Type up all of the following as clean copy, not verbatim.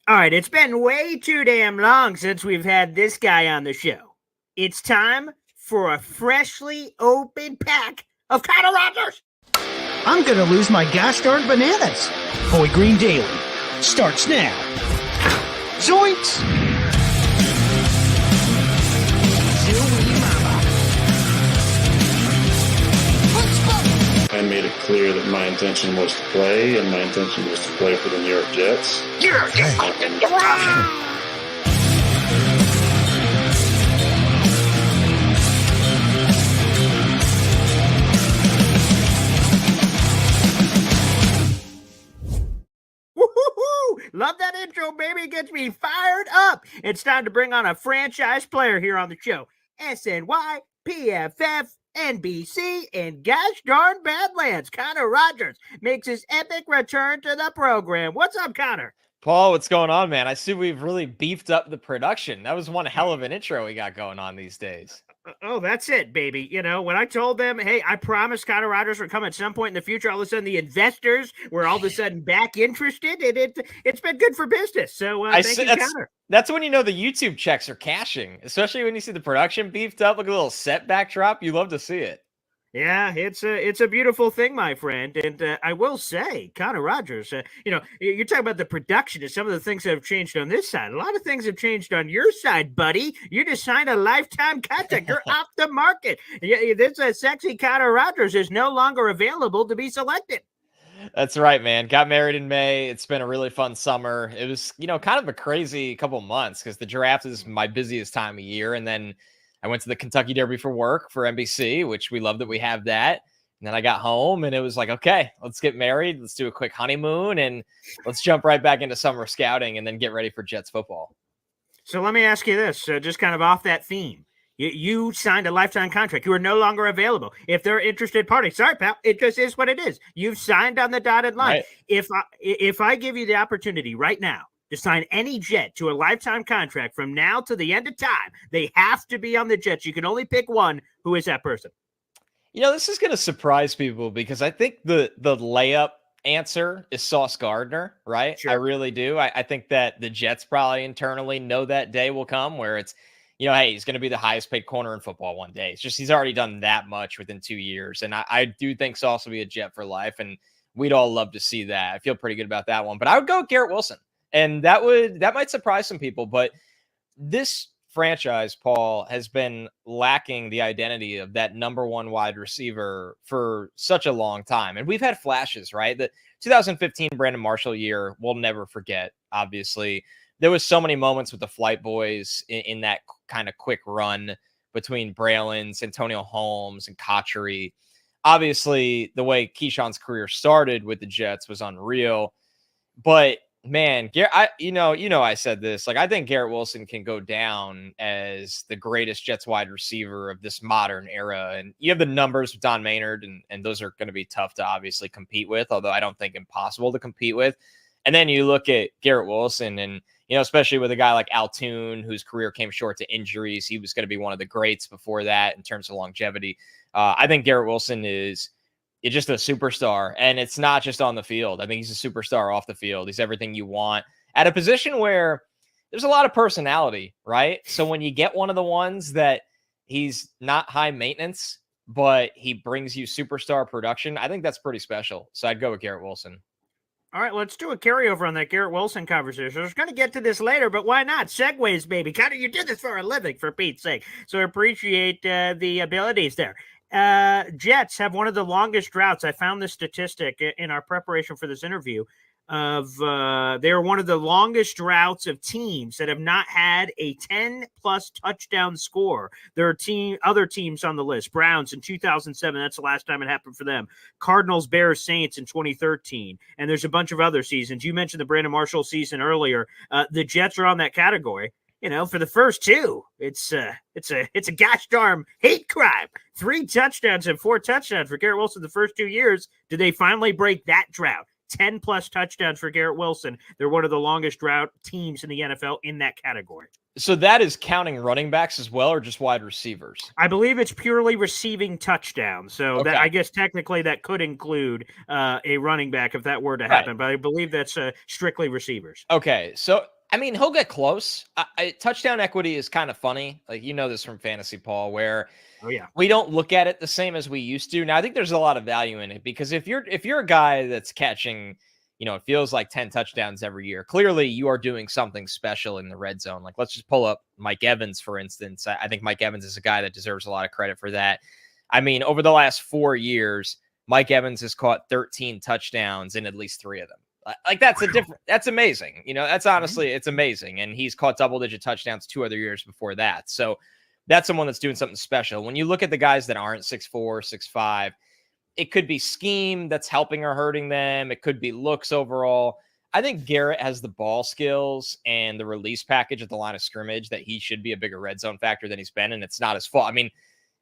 All right, it's been way too damn long since we've had this guy on the show. It's time for a freshly opened pack of Connor Rogers. I'm gonna lose my gosh darn bananas. Boy Green Daily starts now. Zoinks! I made it clear that my intention was to play, and my intention was to play for the New York Jets. Woo-hoo-hoo! Love that intro, baby. It gets me fired up. It's time to bring on a franchise player here on the show. SNY, PFF, NBC, and gosh darn Badlands. Connor Rogers makes his epic return to the program. What's up, Connor? Paul, what's going on, man? I see we've really beefed up the production. That was one hell of an intro we got going on these days. Oh, that's it, baby. You know, when I told them, hey, I promised Connor Rogers would come at some point in the future, all of a sudden the investors were all of a sudden back interested, and it's been good for business. So thank you, Connor. That's when you know the YouTube checks are cashing, especially when you see the production beefed up. Look at a little set backdrop. You love to see it. Yeah, it's a beautiful thing, my friend. And I will say, Connor Rogers, you're talking about the production and some of the things that have changed on this side. A lot of things have changed on your side, buddy. You just signed a lifetime contract. You're off the market. This sexy Connor Rogers is no longer available to be selected. That's right, man. Got married in May. It's been a really fun summer. It was, kind of a crazy couple months because the draft is my busiest time of year. And then I went to the Kentucky Derby for work for NBC, which we love that we have that. And then I got home and it was like, okay, let's get married. Let's do a quick honeymoon and let's jump right back into summer scouting and then get ready for Jets football. So let me ask you this, just kind of off that theme. You signed a lifetime contract. You are no longer available. If they're interested parties, sorry, pal, it just is what it is. You've signed on the dotted line. Right. If I give you the opportunity right now to sign any Jet to a lifetime contract from now to the end of time, they have to be on the Jets. You can only pick one. Who is that person? This is going to surprise people because I think the layup answer is Sauce Gardner, right? Sure. I really do. I think that the Jets probably internally know that day will come where it's, hey, he's going to be the highest paid corner in football one day. It's just he's already done that much within 2 years. And I do think Sauce will be a Jet for life. And we'd all love to see that. I feel pretty good about that one. But I would go with Garrett Wilson. And that might surprise some people. But this franchise, Paul, has been lacking the identity of that number one wide receiver for such a long time. And we've had flashes, right? The 2015 Brandon Marshall year, we'll never forget, obviously. There was so many moments with the Flight Boys in that kind of quick run between Braylon, Antonio Holmes, and Cotchery. Obviously, the way Keyshawn's career started with the Jets was unreal. But man, I said this. Like, I think Garrett Wilson can go down as the greatest Jets wide receiver of this modern era. And you have the numbers with Don Maynard, and those are going to be tough to obviously compete with, although I don't think impossible to compete with. And then you look at Garrett Wilson and, especially with a guy like Altoon, whose career came short to injuries. He was going to be one of the greats before that in terms of longevity. I think Garrett Wilson is just a superstar, and it's not just on the field. I think he's a superstar off the field. He's everything you want at a position where there's a lot of personality, right? So when you get one of the ones that he's not high maintenance, but he brings you superstar production, I think that's pretty special. So I'd go with Garrett Wilson. All right, let's do a carryover on that Garrett Wilson conversation. I was going to get to this later, but why not? Segways, baby. Connor, you did this for a living, for Pete's sake. So I appreciate the abilities there. Jets have one of the longest droughts. I found this statistic in our preparation for this interview. They're one of the longest droughts of teams that have not had a 10-plus touchdown score. There are other teams on the list. Browns in 2007. That's the last time it happened for them. Cardinals, Bears, Saints in 2013. And there's a bunch of other seasons. You mentioned the Brandon Marshall season earlier. The Jets are on that category. For the first two, it's a gosh darn hate crime. 3 touchdowns and 4 touchdowns for Garrett Wilson the first 2 years. Did they finally break that drought? 10 plus touchdowns for Garrett Wilson. They're one of the longest drought teams in the NFL in that category. So that is counting running backs as well, or just wide receivers? I believe it's purely receiving touchdowns. So Okay. that, I guess technically that could include a running back if that were to happen. Right. But I believe that's strictly receivers. Okay. So, I mean, he'll get close. Touchdown equity is kind of funny. Like, you know this from fantasy, Paul, where we don't look at it the same as we used to. Now, I think there's a lot of value in it because if you're a guy that's catching, it feels like 10 touchdowns every year, clearly you are doing something special in the red zone. Like, let's just pull up Mike Evans, for instance. I think Mike Evans is a guy that deserves a lot of credit for that. I mean, over the last 4 years, Mike Evans has caught 13 touchdowns in at least 3 of them. Like, that's that's amazing. That's honestly, it's amazing. And he's caught double-digit touchdowns 2 other years before that. So that's someone that's doing something special. When you look at the guys that aren't 6'4", 6'5", it could be scheme that's helping or hurting them. It could be looks overall. I think Garrett has the ball skills and the release package at the line of scrimmage that he should be a bigger red zone factor than he's been, and it's not his fault. I mean,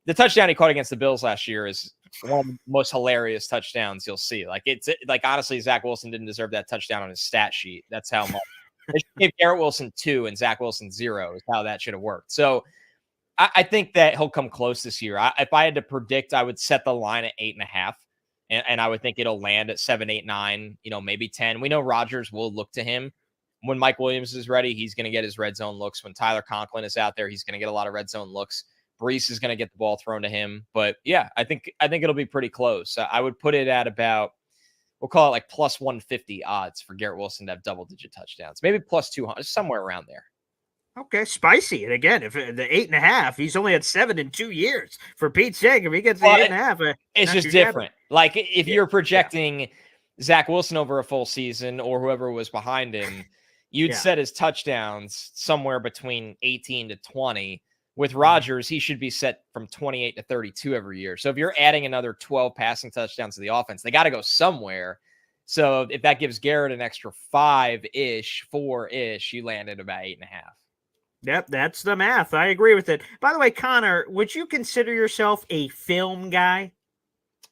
the touchdown he caught against the Bills last year is one of the most hilarious touchdowns you'll see. Like, it's like, honestly, Zach Wilson didn't deserve that touchdown on his stat sheet. That's how much. They should give Garrett Wilson 2 and Zach Wilson 0 is how that should have worked. So I think that he'll come close this year. If I had to predict, I would set the line at 8.5, and I would think it'll land at 7, 8, 9, maybe 10. We know Rodgers will look to him. When Mike Williams is ready, he's going to get his red zone looks. When Tyler Conklin is out there, he's going to get a lot of red zone looks. Brees is going to get the ball thrown to him. But yeah, I think it'll be pretty close. I would put it at about, we'll call it like plus 150 odds for Garrett Wilson to have double-digit touchdowns. Maybe plus 200, somewhere around there. Okay, spicy. And again, if the 8.5, he's only had 7 in 2 years. For Pete's sake, if he gets the 8.5, it's just different. Like, if you're projecting Zach Wilson over a full season or whoever was behind him, you'd set his touchdowns somewhere between 18 to 20. With Rodgers, he should be set from 28 to 32 every year. So if you're adding another 12 passing touchdowns to the offense, they got to go somewhere. So if that gives Garrett an extra 5-ish, 4-ish, you land at about 8.5. Yep, that's the math. I agree with it. By the way, Connor, would you consider yourself a film guy?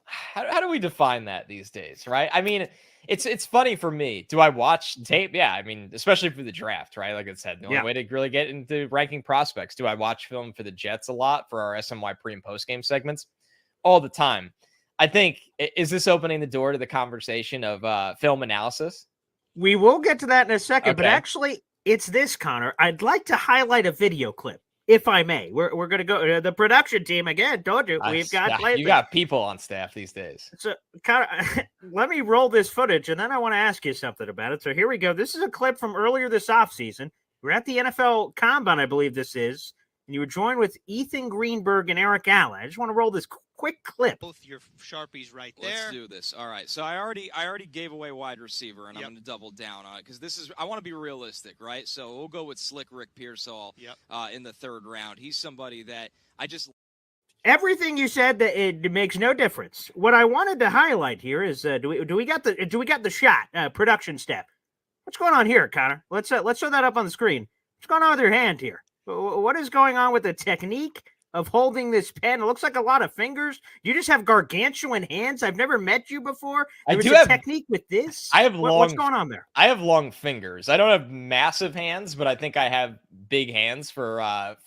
How do we define that these days, right? I mean, it's funny for me. Do I watch tape? Yeah, I mean, especially for the draft, right? Like I said, the only way to really get into ranking prospects. Do I watch film for the Jets a lot for our SMY pre- and post-game segments? All the time. I think, is this opening the door to the conversation of film analysis? We will get to that in a second, but actually, it's this, Connor. I'd like to highlight a video clip, if I may. We're going to go the production team again. Told you we've got you got people on staff these days. So, Connor, let me roll this footage, and then I want to ask you something about it. So here we go. This is a clip from earlier this offseason. We're at the NFL Combine, I believe this is, and you were joined with Ethan Greenberg and Eric Allen. I just want to roll this quick clip. Both your Sharpies right there. Let's do this. All right. So I already gave away wide receiver, and I'm going to double down on it because I want to be realistic, right? So we'll go with Slick Rick Pearsall in the 3rd round. He's somebody that I just. Everything you said, that it makes no difference. What I wanted to highlight here is do we got the shot production step? What's going on here, Connor? Let's throw that up on the screen. What's going on with your hand here? What is going on with the technique of holding this pen? It looks like a lot of fingers. You just have gargantuan hands. I've never met you before. There's a technique with this. I have what's going on there? I have long fingers. I don't have massive hands, but I think I have big hands for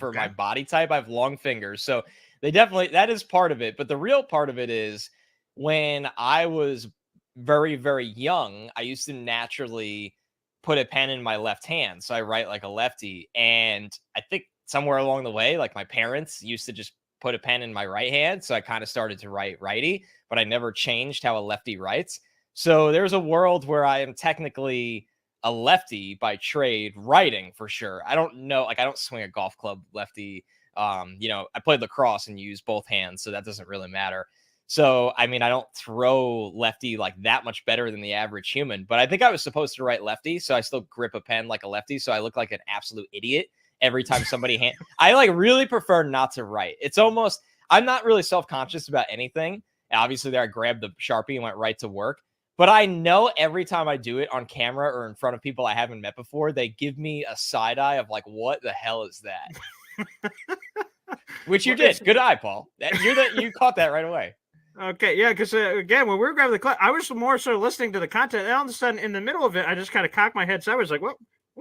my body type. I have long fingers. So that is part of it. But the real part of it is when I was very, very young, I used to naturally put a pen in my left hand. So I write like a lefty. And I think somewhere along the way, like my parents used to just put a pen in my right hand. So I kind of started to write righty, but I never changed how a lefty writes. So there's a world where I am technically a lefty by trade writing for sure. I don't know. Like, I don't swing a golf club lefty. I played lacrosse and use both hands, so that doesn't really matter. So, I mean, I don't throw lefty like that much better than the average human, but I think I was supposed to write lefty. So I still grip a pen like a lefty. So I look like an absolute idiot every time somebody I like really prefer not to write. It's almost, I'm not really self-conscious about anything. Obviously there I grabbed the Sharpie and went right to work, but I know every time I do it on camera or in front of people I haven't met before, they give me a side eye of like, what the hell is that? Which you did. Good eye, Paul. You caught that right away. Okay, yeah, because again, when we were grabbing the clip, I was more so listening to the content, and all of a sudden, in the middle of it, I just kind of cocked my head sideways, like, what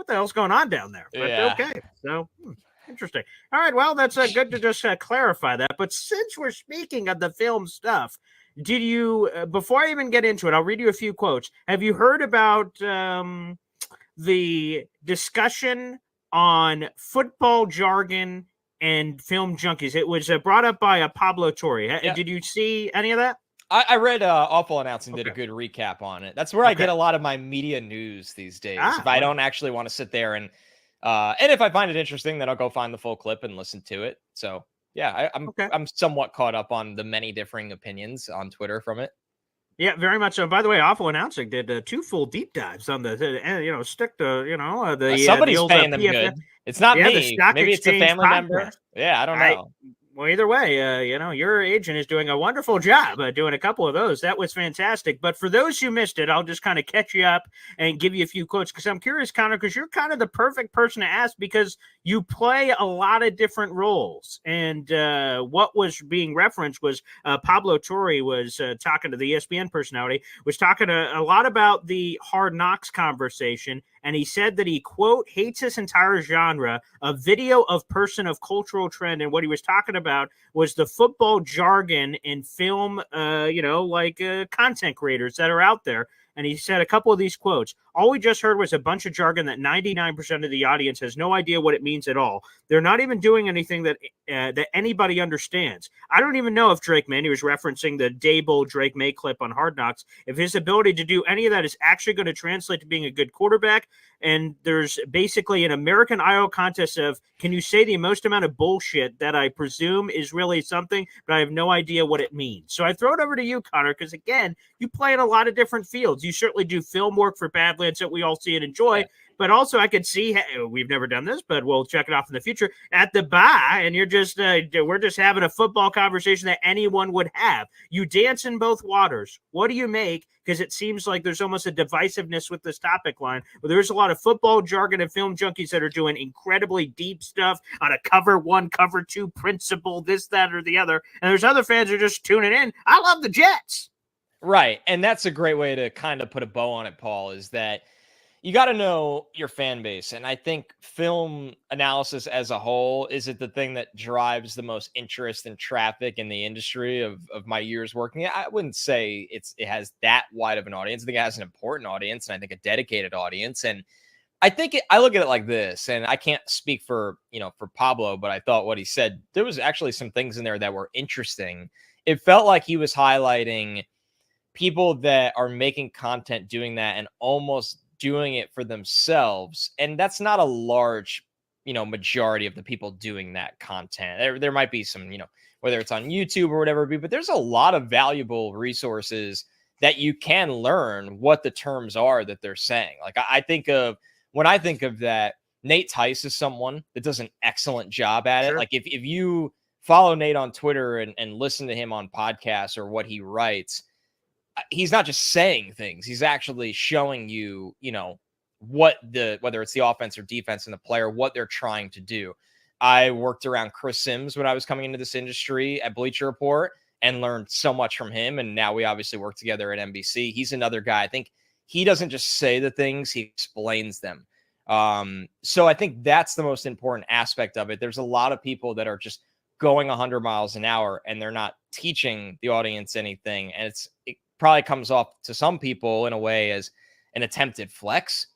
the hell's going on down there? But Yeah. okay, so interesting. All right, well, that's good to just clarify that. But since we're speaking of the film stuff, did you, before I even get into it, I'll read you a few quotes. Have you heard about the discussion on football jargon and film junkies? It was brought up by Pablo Torre. Yeah. Did you see any of that? I read Awful Announcing did a Okay. good recap on it. That's where I get a lot of my media news these days. If I don't actually want to sit there and if I find it interesting, then I'll go find the full clip and listen to it. So yeah, I'm somewhat caught up on the many differing opinions on Twitter from it. Yeah, very much so. By the way, Awful Announcing did 2 full deep dives on the stick to the somebody's the old, paying them good. It's not me. Maybe it's a family member. Yeah, I don't know. Well, either way, your agent is doing a wonderful job doing a couple of those. That was fantastic. But for those who missed it, I'll just kind of catch you up and give you a few quotes because I'm curious, Connor, because you're kind of the perfect person to ask because you play a lot of different roles. And what was being referenced was Pablo Torre was talking to the ESPN personality, was talking a lot about the Hard Knocks conversation. And he said that he, quote, hates this entire genre of video of person of cultural trend. And what he was talking about was the football jargon in film, content creators that are out there. And he said a couple of these quotes. All we just heard was a bunch of jargon that 99% of the audience has no idea what it means at all. They're not even doing anything that anybody understands. I don't even know if Drake May, he was referencing the Dable Drake May clip on Hard Knocks, if his ability to do any of that is actually going to translate to being a good quarterback. And there's basically an American Idol contest of, can you say the most amount of bullshit that I presume is really something, but I have no idea what it means. So I throw it over to you, Connor, because again, you play in a lot of different fields. You certainly do film work for Badlands that we all see and enjoy. Yeah. But also I could see, we've never done this, but we'll check it off in the future, at the bar, and you're just, we're just having a football conversation that anyone would have. You dance in both waters. What do you make? Because it seems like there's almost a divisiveness with this topic line, where there's a lot of football jargon and film junkies that are doing incredibly deep stuff on a cover 1, cover 2 principle, this, that, or the other. And there's other fans who are just tuning in. I love the Jets. Right. And that's a great way to kind of put a bow on it, Paul, is that you got to know your fan base. And I think film analysis as a whole is it the thing that drives the most interest and traffic in the industry of my years working. I wouldn't say it has that wide of an audience. I think it has an important audience, and I think a dedicated audience. And I think I look at it like this, and I can't speak for Pablo, but I thought what he said, there was actually some things in there that were interesting. It felt like he was highlighting people that are making content doing that and almost doing it for themselves. And that's not a large, majority of the people doing that content. There might be some, whether it's on YouTube or whatever, but there's a lot of valuable resources that you can learn what the terms are that they're saying. Like when I think of that, Nate Tice is someone that does an excellent job at it. Like if you follow Nate on Twitter and listen to him on podcasts or what he writes, he's not just saying things. He's actually showing you, whether it's the offense or defense and the player, what they're trying to do. I worked around Chris Sims when I was coming into this industry at Bleacher Report and learned so much from him. And now we obviously work together at NBC. He's another guy. I think he doesn't just say the things, he explains them. So I think that's the most important aspect of it. There's a lot of people that are just going 100 miles an hour and they're not teaching the audience anything. And it probably comes off to some people in a way as an attempted flex.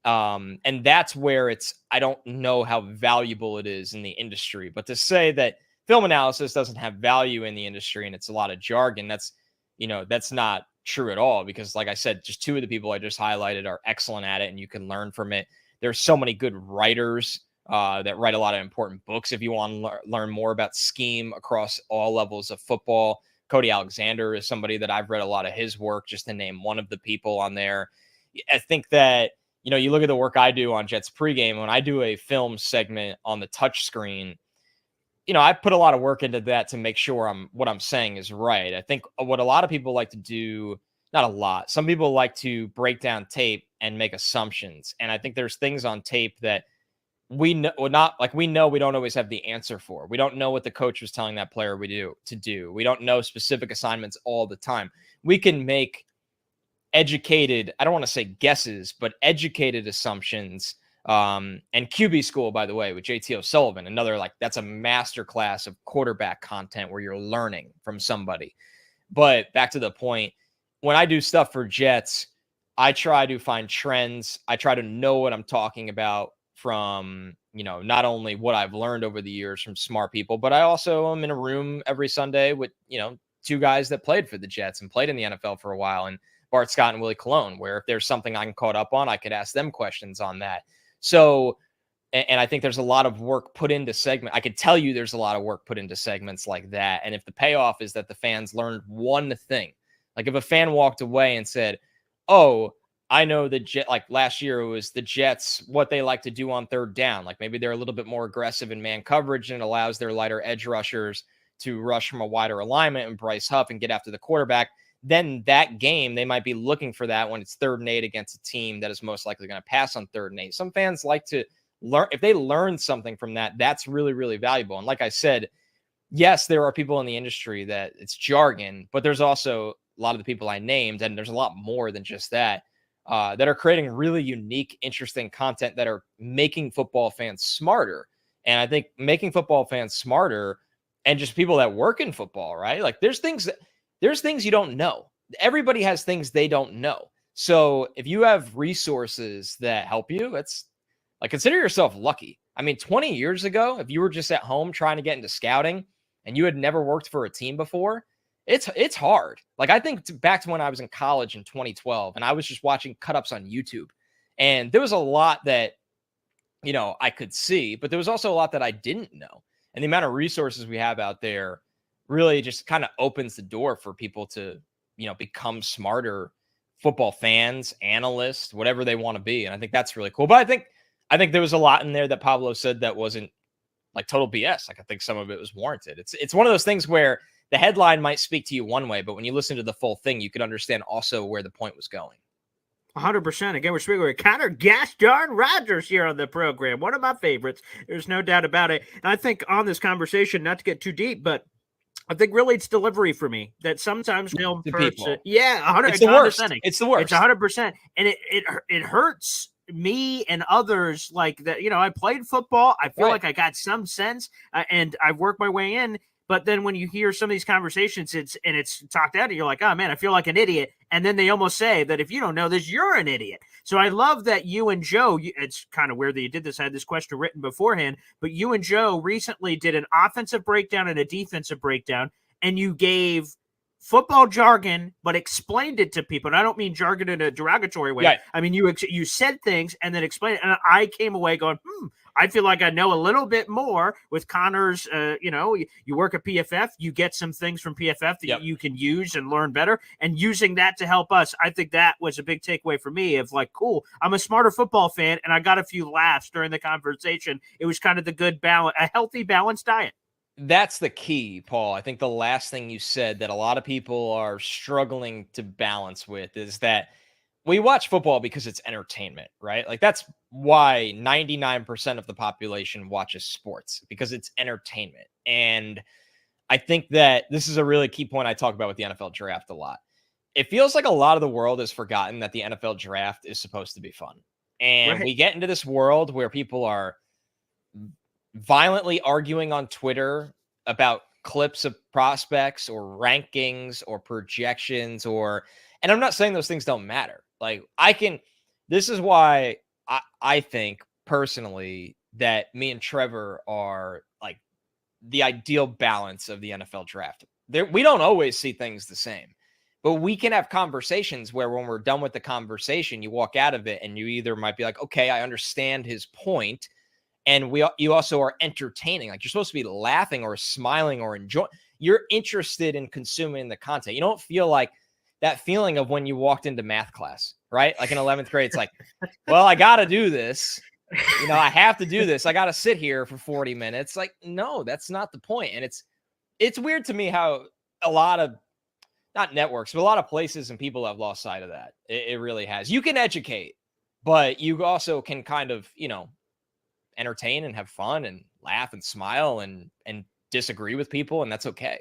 And that's where I don't know how valuable it is in the industry, but to say that film analysis doesn't have value in the industry and it's a lot of jargon, that's not true at all. Because like I said, just 2 of the people I just highlighted are excellent at it and you can learn from it. There's so many good writers that write a lot of important books. If you want to learn more about scheme across all levels of football, Cody Alexander is somebody that I've read a lot of his work, just to name one of the people on there. I think that, you look at the work I do on Jets pregame, when I do a film segment on the touch screen, I put a lot of work into that to make sure what I'm saying is right. I think what a lot of people like to do, not a lot, some people like to break down tape and make assumptions. And I think there's things on tape that we know not like we know we don't always have the answer for. We don't know what the coach was telling that player to do. We don't know specific assignments all the time. We can make educated, I don't want to say guesses, but educated assumptions. And QB school, by the way, with JT O'Sullivan, another that's a master class of quarterback content where you're learning from somebody. But back to the point, when I do stuff for Jets, I try to find trends. I try to know what I'm talking about from, not only what I've learned over the years from smart people, but I also am in a room every Sunday with, two guys that played for the Jets and played in the NFL for a while, and Bart Scott and Willie Colon, where if there's something I'm caught up on, I could ask them questions on that. So, and I think there's a lot of work put into segment. I could tell you there's a lot of work put into segments like that. And if the payoff is that the fans learned one thing, like if a fan walked away and said, oh, I know last year it was the Jets, what they like to do on third down. Like maybe they're a little bit more aggressive in man coverage and it allows their lighter edge rushers to rush from a wider alignment and Bryce Huff and get after the quarterback. Then that game, they might be looking for that when it's 3rd and 8 against a team that is most likely going to pass on 3rd and 8. Some fans like to learn. If they learn something from that, that's really, really valuable. And like I said, yes, there are people in the industry that it's jargon, but there's also a lot of the people I named, and there's a lot more than just that, that are creating really unique, interesting content that are making football fans smarter. And I think making football fans smarter and just people that work in football, right? Like there's things you don't know. Everybody has things they don't know. So if you have resources that help you, it's like, consider yourself lucky. I mean, 20 years ago, if you were just at home trying to get into scouting and you had never worked for a team before, it's hard. Like I think back to when I was in college in 2012 and I was just watching cut-ups on YouTube, and there was a lot that, I could see, but there was also a lot that I didn't know. And the amount of resources we have out there really just kind of opens the door for people to, become smarter football fans, analysts, whatever they want to be. And I think that's really cool. But I think there was a lot in there that Pablo said that wasn't like total BS. Like I think some of it was warranted. It's one of those things where the headline might speak to you one way, but when you listen to the full thing, you could understand also where the point was going. 100%. Again, we're speaking with Connor Gosh darn Rogers here on the program. One of my favorites. There's no doubt about it. And I think on this conversation, not to get too deep, but I think really it's delivery for me that sometimes film hurts. Yeah, 100%. It's the worst. It's the worst. It's 100%. And it hurts me and others like that. I played football. I feel like I got some sense and I've worked my way in. But then when you hear some of these conversations, it's talked out, and you're like, oh man, I feel like an idiot. And then they almost say that if you don't know this, you're an idiot. So I love that you and Joe, it's kind of weird that you did this. I had this question written beforehand, but you and Joe recently did an offensive breakdown and a defensive breakdown, and you gave football jargon, but explained it to people. And I don't mean jargon in a derogatory way. Right. I mean, you said things and then explained it. And I came away going, I feel like I know a little bit more with Connor's, you work at PFF, you get some things from PFF that you can use and learn better, and using that to help us. I think that was a big takeaway for me of like, cool, I'm a smarter football fan, and I got a few laughs during the conversation. It was kind of the good balance, a healthy, balanced diet. That's the key, Paul. I think the last thing you said that a lot of people are struggling to balance with is that we watch football because it's entertainment, right? Like that's why 99% of the population watches sports, because it's entertainment. And I think that this is a really key point I talk about with the NFL draft a lot. It feels like a lot of the world has forgotten that the NFL draft is supposed to be fun. And we get into this world where people are violently arguing on Twitter about clips of prospects or rankings or projections and I'm not saying those things don't matter. Like this is why I think personally that me and Trevor are like the ideal balance of the NFL draft. We don't always see things the same, but we can have conversations where when we're done with the conversation, you walk out of it and you either might be like, okay, I understand his point. And you also are entertaining. Like you're supposed to be laughing or smiling or enjoying. You're interested in consuming the content. You don't feel like that feeling of when you walked into math class, right? Like in 11th grade, it's like, well, I got to do this. I have to do this. I got to sit here for 40 minutes. Like, no, that's not the point. And it's weird to me how a lot of, not networks, but a lot of places and people have lost sight of that. It really has. You can educate, but you also can kind of, entertain and have fun and laugh and smile and disagree with people, and that's okay.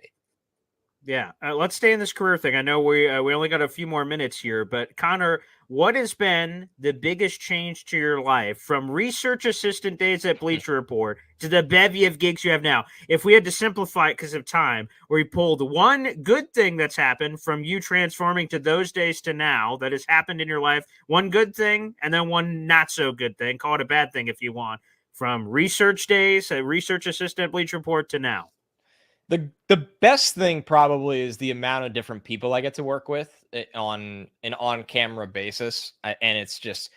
Yeah, let's stay in this career thing. I know we only got a few more minutes here, but Connor, what has been the biggest change to your life from research assistant days at Bleacher Report to the bevy of gigs you have now? If we had to simplify it because of time, where you pulled one good thing that's happened from you transforming to those days to now that has happened in your life, one good thing, and then one not so good thing, call it a bad thing if you want, from research days, a research assistant at Bleacher Report to now. The best thing probably is the amount of different people I get to work with on an on-camera basis. And it's just,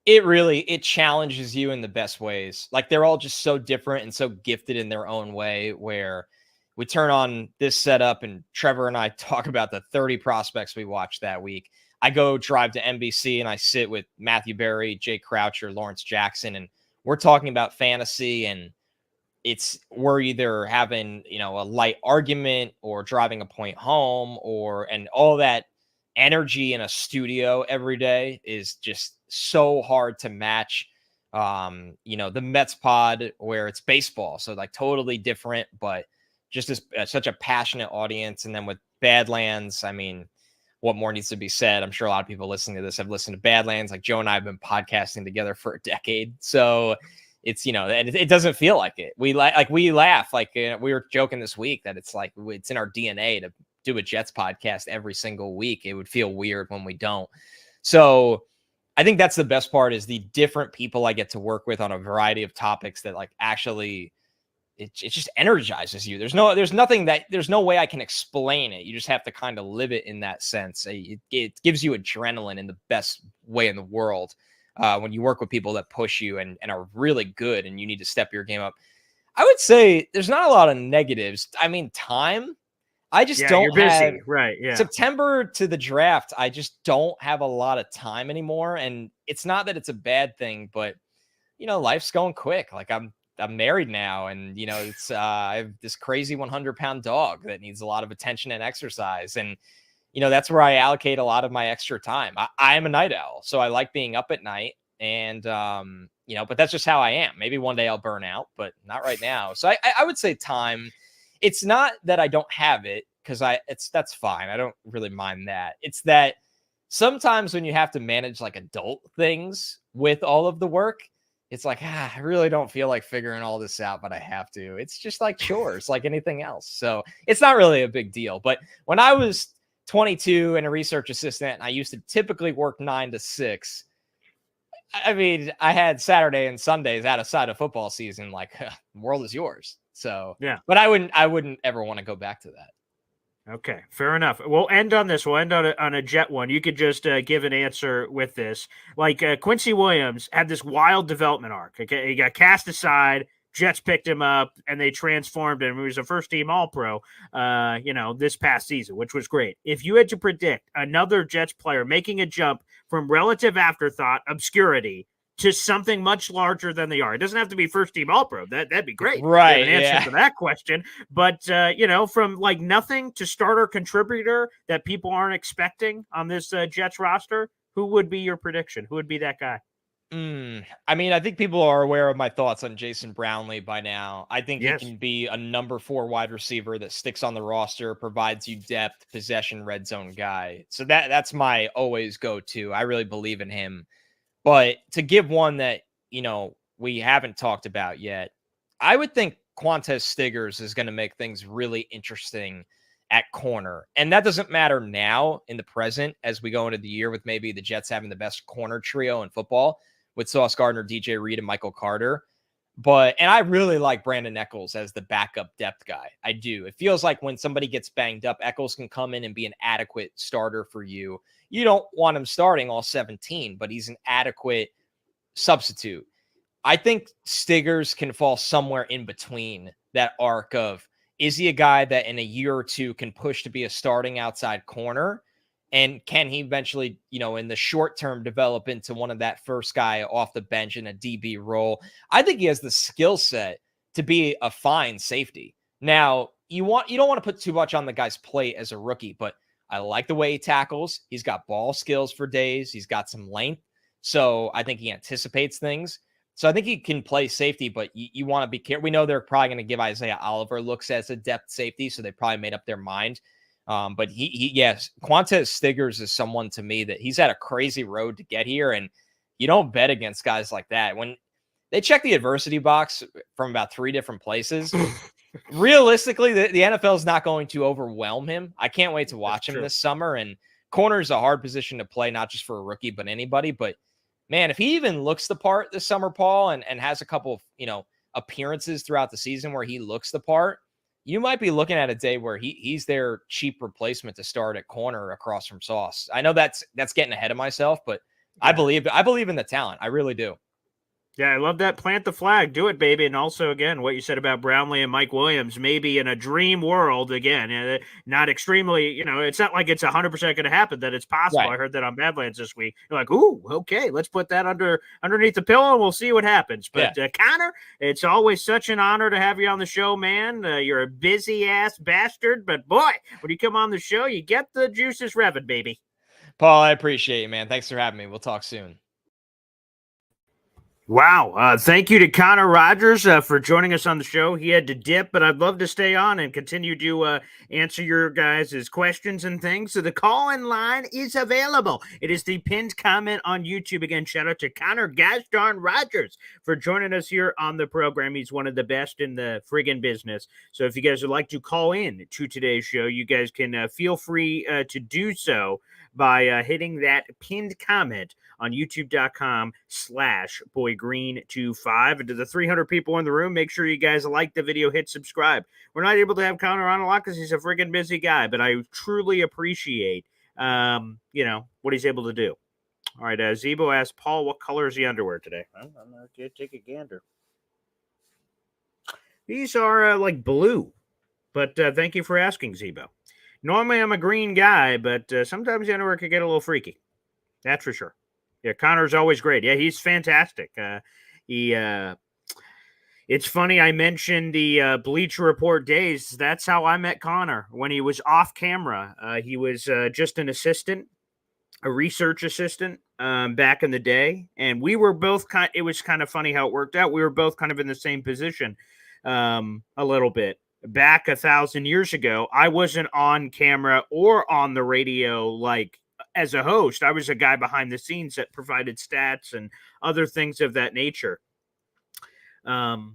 it challenges you in the best ways. Like, they're all just so different and so gifted in their own way, where we turn on this setup and Trevor and I talk about the 30 prospects we watched that week. I go drive to NBC and I sit with Matthew Berry, Jay Croucher, Lawrence Jackson, and we're talking about fantasy, and we're either having, a light argument or driving a point home, and all that energy in a studio every day is just so hard to match. The Mets pod, where it's baseball, so like totally different, but just such a passionate audience. And then with Badlands, I mean, what more needs to be said? I'm sure a lot of people listening to this have listened to Badlands. Like, Joe and I have been podcasting together for a decade, so it's, and it doesn't feel like it. We laugh. Like, we were joking this week that it's like, it's in our DNA to do a Jets podcast every single week. It would feel weird when we don't. So I think that's the best part, is the different people I get to work with on a variety of topics that, like, actually, it just energizes you. There's no way I can explain it. You just have to kind of live it in that sense. It gives you adrenaline in the best way in the world. When you work with people that push you and are really good, and you need to step your game up. I would say there's not a lot of negatives. I mean, time. I just don't you're busy. have, right. Yeah. September to the draft. I just don't have a lot of time anymore. And it's not that it's a bad thing, but life's going quick. Like, I'm married now, and it's I have this crazy 100-pound dog that needs a lot of attention and exercise. And that's where I allocate a lot of my extra time. I am a night owl, so I like being up at night, and but that's just how I am. Maybe one day I'll burn out, but not right now. So I would say time. It's not that I don't have it, because that's fine. I don't really mind that. It's that sometimes when you have to manage like adult things with all of the work, it's like, I really don't feel like figuring all this out, but I have to. It's just like chores, like anything else. So it's not really a big deal. But when I was 22 and a research assistant, and I used to typically work 9 to 6. I mean, I had Saturday and Sundays outside of football season. Like, the world is yours. So, yeah. But I wouldn't ever want to go back to that. Okay, fair enough. We'll end on this. We'll end on a Jet one. You could just give an answer with this. Like, Quincy Williams had this wild development arc. Okay, he got cast aside. Jets picked him up, and they transformed him. He was a first-team All-Pro, this past season, which was great. If you had to predict another Jets player making a jump from relative afterthought, obscurity, to something much larger than they are, it doesn't have to be first-team All-Pro. That'd be great. Right, an answer to that question. But, from like nothing to starter contributor that people aren't expecting on this Jets roster, who would be your prediction? Who would be that guy? I mean, I think people are aware of my thoughts on Jason Brownlee by now. I think Yes. he can be a number 4 wide receiver that sticks on the roster, provides you depth, possession, red zone guy. So that's my always go-to. I really believe in him. But to give one that, we haven't talked about yet, I would think Quantez Stiggers is going to make things really interesting at corner. And that doesn't matter now in the present, as we go into the year with maybe the Jets having the best corner trio in football with Sauce Gardner, DJ Reed, and Michael Carter. And I really like Brandon Echols as the backup depth guy. I do. It feels like when somebody gets banged up, Echols can come in and be an adequate starter for you. You don't want him starting all 17, but he's an adequate substitute. I think Stiggers can fall somewhere in between that arc of, is he a guy that in a year or two can push to be a starting outside corner? And can he eventually, in the short term, develop into one of that first guy off the bench in a DB role? I think he has the skill set to be a fine safety. Now, you don't want to put too much on the guy's plate as a rookie, but I like the way he tackles. He's got ball skills for days. He's got some length. So I think he anticipates things. So I think he can play safety, but you want to be careful. We know they're probably going to give Isaiah Oliver looks as a depth safety, so they probably made up their mind. But yes, Quantez Stiggers is someone to me that he's had a crazy road to get here, and you don't bet against guys like that. When they check the adversity box from about 3 different places, realistically, the NFL is not going to overwhelm him. I can't wait to watch him this summer, and corner is a hard position to play, not just for a rookie, but anybody. But man, if he even looks the part this summer, Paul, and has a couple of, appearances throughout the season where he looks the part, you might be looking at a day where he's their cheap replacement to start at corner across from Sauce. I know that's getting ahead of myself, but yeah. I believe in the talent. I really do. Yeah, I love that. Plant the flag. Do it, baby. And also, again, what you said about Brownlee and Mike Williams, maybe in a dream world, again, not extremely, it's not like it's 100% going to happen, that it's possible. Right. I heard that on Badlands this week. You're like, ooh, okay, let's put that underneath the pillow and we'll see what happens. But Connor, it's always such an honor to have you on the show, man. You're a busy-ass bastard, but boy, when you come on the show, you get the juices revving, baby. Paul, I appreciate you, man. Thanks for having me. We'll talk soon. Wow. Thank you to Connor Rogers for joining us on the show. He had to dip, but I'd love to stay on and continue to answer your guys' questions and things. So the call-in line is available. It is the pinned comment on YouTube. Again, shout out to Connor gosh darn Rogers for joining us here on the program. He's one of the best in the friggin' business. So if you guys would like to call in to today's show, you guys can feel free to do so by hitting that pinned comment on youtube.com/boygreen25. And to the 300 people in the room, make sure you guys like the video, hit subscribe. We're not able to have Connor on a lot because he's a friggin' busy guy, but I truly appreciate, what he's able to do. All right, Zebo asked Paul, what color is the underwear today? I'm going to take a gander. These are like blue, but thank you for asking, Zebo. Normally, I'm a green guy, but sometimes the underwear can get a little freaky. That's for sure. Yeah, Connor's always great. Yeah, he's fantastic. It's funny, I mentioned the Bleacher Report days. That's how I met Connor when he was off camera. He was just an assistant, a research assistant back in the day. And we were both it was kind of funny how it worked out. We were both kind of in the same position a little bit. Back 1,000 years ago, I wasn't on camera or on the radio like as a host. I was a guy behind the scenes that provided stats and other things of that nature. And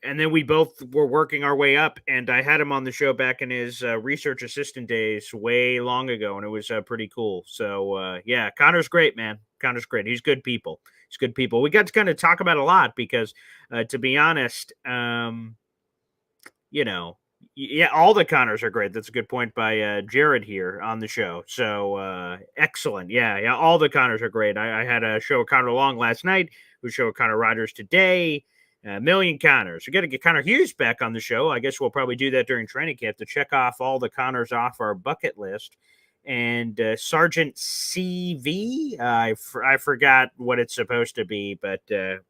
then we both were working our way up, and I had him on the show back in his research assistant days way long ago, and it was pretty cool. So, Connor's great, man. Connor's great. He's good people. He's good people. We got to kind of talk about a lot because, to be honest, all the Connors are great. That's a good point by Jared here on the show. So excellent. Yeah, all the Connors are great. I had a show with Connor Long last night. We show with Connor Rogers today. A million Connors. We got to get Connor Hughes back on the show. I guess we'll probably do that during training camp to check off all the Connors off our bucket list. And Sergeant CV, I forgot what it's supposed to be, but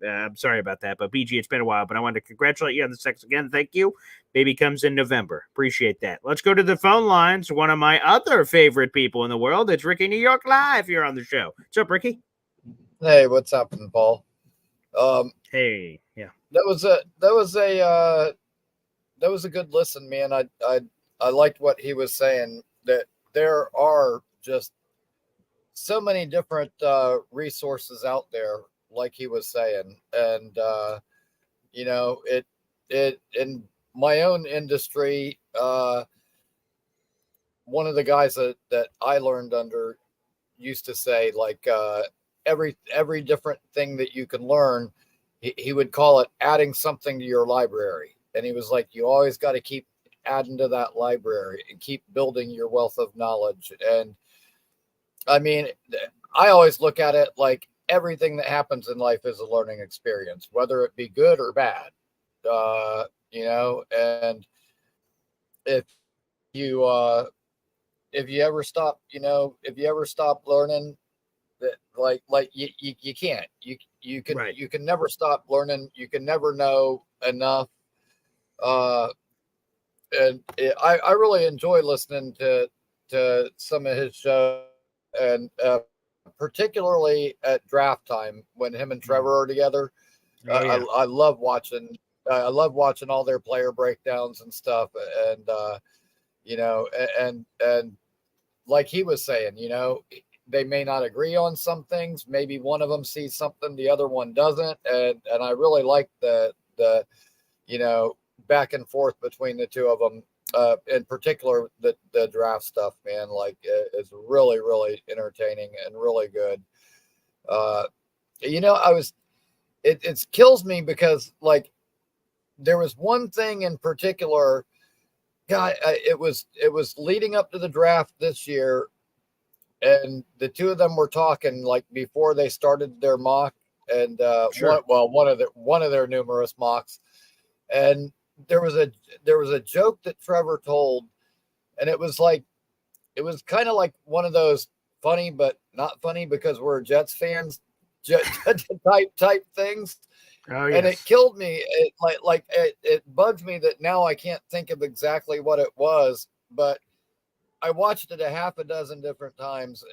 I'm sorry about that. But BG, it's been a while, but I wanted to congratulate you on the sex again. Thank you. Baby comes in November. Appreciate that. Let's go to the phone lines. One of my other favorite people in the world. It's Ricky New York Live here on the show. What's up, Ricky? Hey, what's happening, Paul? Hey, yeah. That was a good listen, man. I liked what he was saying, that there are just so many different resources out there, like he was saying. And, it in my own industry, one of the guys that I learned under used to say, like, every different thing that you can learn, he would call it adding something to your library. And he was like, you always got to keep adding to that library and keep building your wealth of knowledge. And I mean, I always look at it like everything that happens in life is a learning experience, whether it be good or bad. And if you ever stop learning, that like you can't, you can, right. You can never stop learning. You can never know enough. And I really enjoy listening to some of his shows, and particularly at draft time when him and Trevor are together. Oh, yeah. I love watching. I love watching all their player breakdowns and stuff, and and like he was saying, they may not agree on some things. Maybe one of them sees something the other one doesn't, and I really like the back and forth between the two of them. In particular, the draft stuff, man, like it's really, really entertaining and really good. It kills me because like there was one thing in particular, God, it was leading up to the draft this year, and the two of them were talking like before they started their mock, and Sure. one of their numerous mocks, and there was a joke that Trevor told, and it was kind of like one of those funny but not funny because we're Jets fans type things. Oh, And it yes. killed me. It bugs me that now I can't think of exactly what it was, but I watched it a half a dozen different times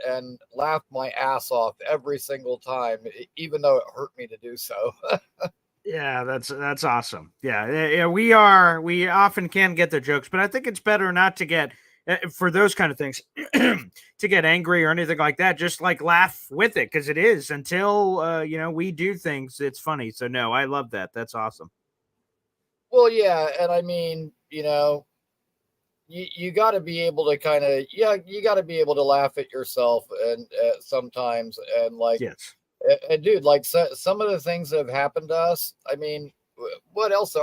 and laughed my ass off every single time, even though it hurt me to do so. Yeah, that's awesome. Yeah, we often can get the jokes, but I think it's better not to get for those kind of things to get angry or anything like that. Just like laugh with it because it is until we do things. It's funny. So no, I love that. That's awesome. Well, yeah, and I mean, you got to be able to you got to be able to laugh at yourself and sometimes and like. Yes. And dude, like some of the things that have happened to us, I mean, what else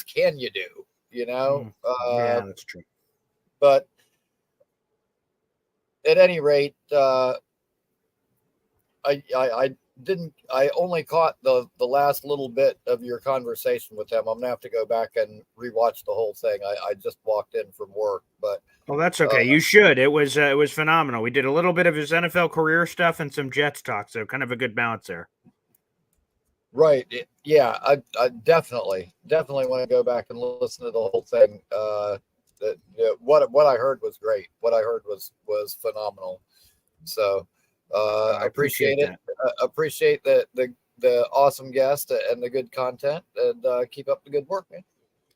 can you do? Yeah, that's true. But at any rate, I only caught the last little bit of your conversation with them. I'm gonna have to go back and rewatch the whole thing. I just walked in from work, but Well, that's okay. You should. It was phenomenal. We did a little bit of his NFL career stuff and some Jets talk, so kind of a good balance there. Right. Yeah, I definitely want to go back and listen to the whole thing. What I heard was great. What I heard was phenomenal. So I appreciate it. Appreciate the awesome guest and the good content, and keep up the good work, man.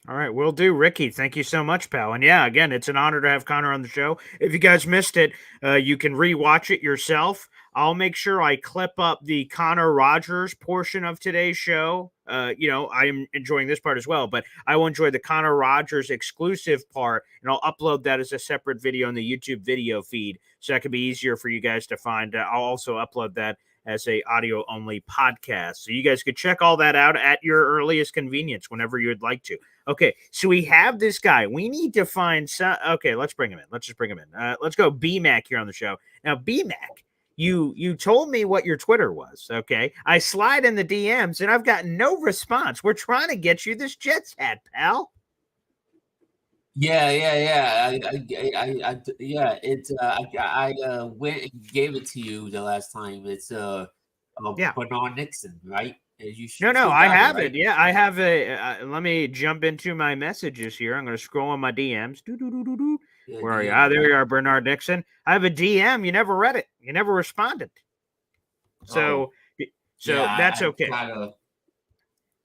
All right, will do. Ricky, thank you so much, pal. And yeah, again, it's an honor to have Connor on the show. If you guys missed it, you can rewatch it yourself. I'll make sure I clip up the Connor Rogers portion of today's show. I'm enjoying this part as well, but I will enjoy the Connor Rogers exclusive part, and I'll upload that as a separate video on the YouTube video feed, so that can be easier for you guys to find. I'll also upload that as a audio only podcast, so you guys could check all that out at your earliest convenience whenever you would like to. Okay, so we have this guy. We need to find some. Okay, let's bring him in. Let's just bring him in. Let's go BMAC here on the show. Now, BMAC, you told me what your Twitter was. Okay, I slide in the DMs and I've got no response. We're trying to get you this Jets hat, pal. Yeah. I went and gave it to you the last time. It's Bernard Nixon, right? No, I have it. Yeah, I have a. Let me jump into my messages here. I'm going to scroll on my DMs. Yeah, Where are you? Ah, there you are, Bernard Nixon. I have a DM. You never read it. You never responded. So that's okay.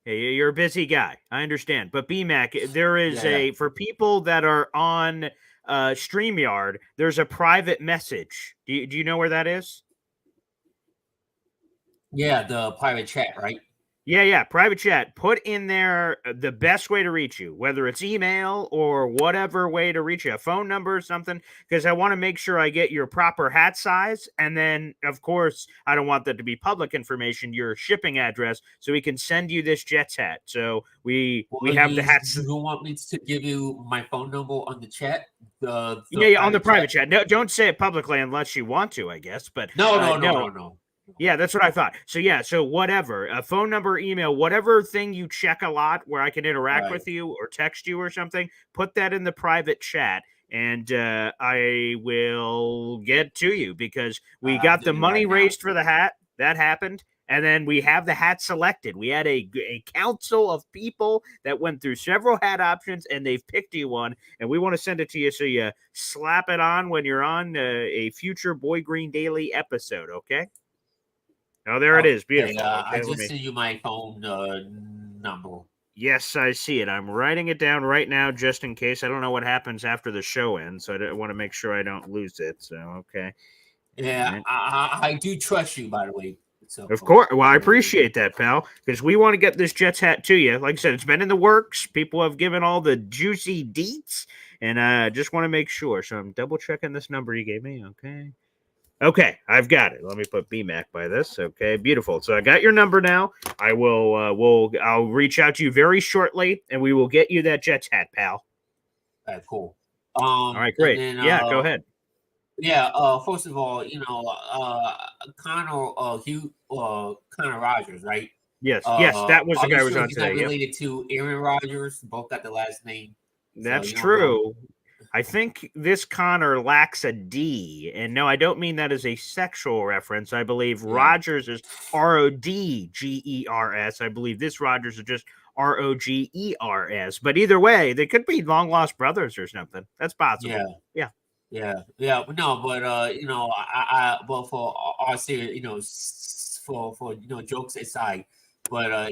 Hey, you're a busy guy. I understand. But BMAC, there is for people that are on StreamYard, there's a private message. Do you know where that is? Yeah, the private chat, right? Yeah, private chat. Put in there the best way to reach you, whether it's email or whatever way to reach you, a phone number or something, because I want to make sure I get your proper hat size. And then, of course, I don't want that to be public information, your shipping address, so we can send you this Jets hat. So we have the hats. You want me to give you my phone number on the chat? On the private chat. No, don't say it publicly unless you want to, I guess. But No. Yeah, that's what I thought. So whatever, a phone number, email, whatever thing you check a lot where I can interact with you or text you or something, put that in the private chat, and I will get to you because we got the money raised for the hat. That happened. And then we have the hat selected. We had a council of people that went through several hat options, and they've picked you one. And we want to send it to you so you slap it on when you're on a future Boy Green Daily episode, okay? Oh, there it is. Beautiful. I Okay, just sent you my phone number. Yes, I see it. I'm writing it down right now just in case. I don't know what happens after the show ends, so I want to make sure I don't lose it. So, okay. Yeah, Right. I do trust you, by the way. So, Of course. Well, I appreciate that, pal, because we want to get this Jets hat to you. Like I said, it's been in the works. People have given all the juicy deets, and I just want to make sure. So I'm double checking this number you gave me. Okay. Okay, I've got it. Let me put BMAC by this. Okay, beautiful. So I got your number now. I will. I'll reach out to you very shortly, and we will get you that Jets hat, pal. All right, cool. All right, great. Then, Yeah, go ahead. Yeah. First of all, Connor Rogers, right? Yes, that was the guy who was on he's today. not related to Aaron Rodgers. Both got the last name. That's true. I think this Connor lacks a D. And no, I don't mean that as a sexual reference. I believe Rogers is Rodgers. I believe this Rogers is just Rogers. But either way, they could be long lost brothers or something. That's possible. Yeah. No, but well, for our serious, for jokes aside, but I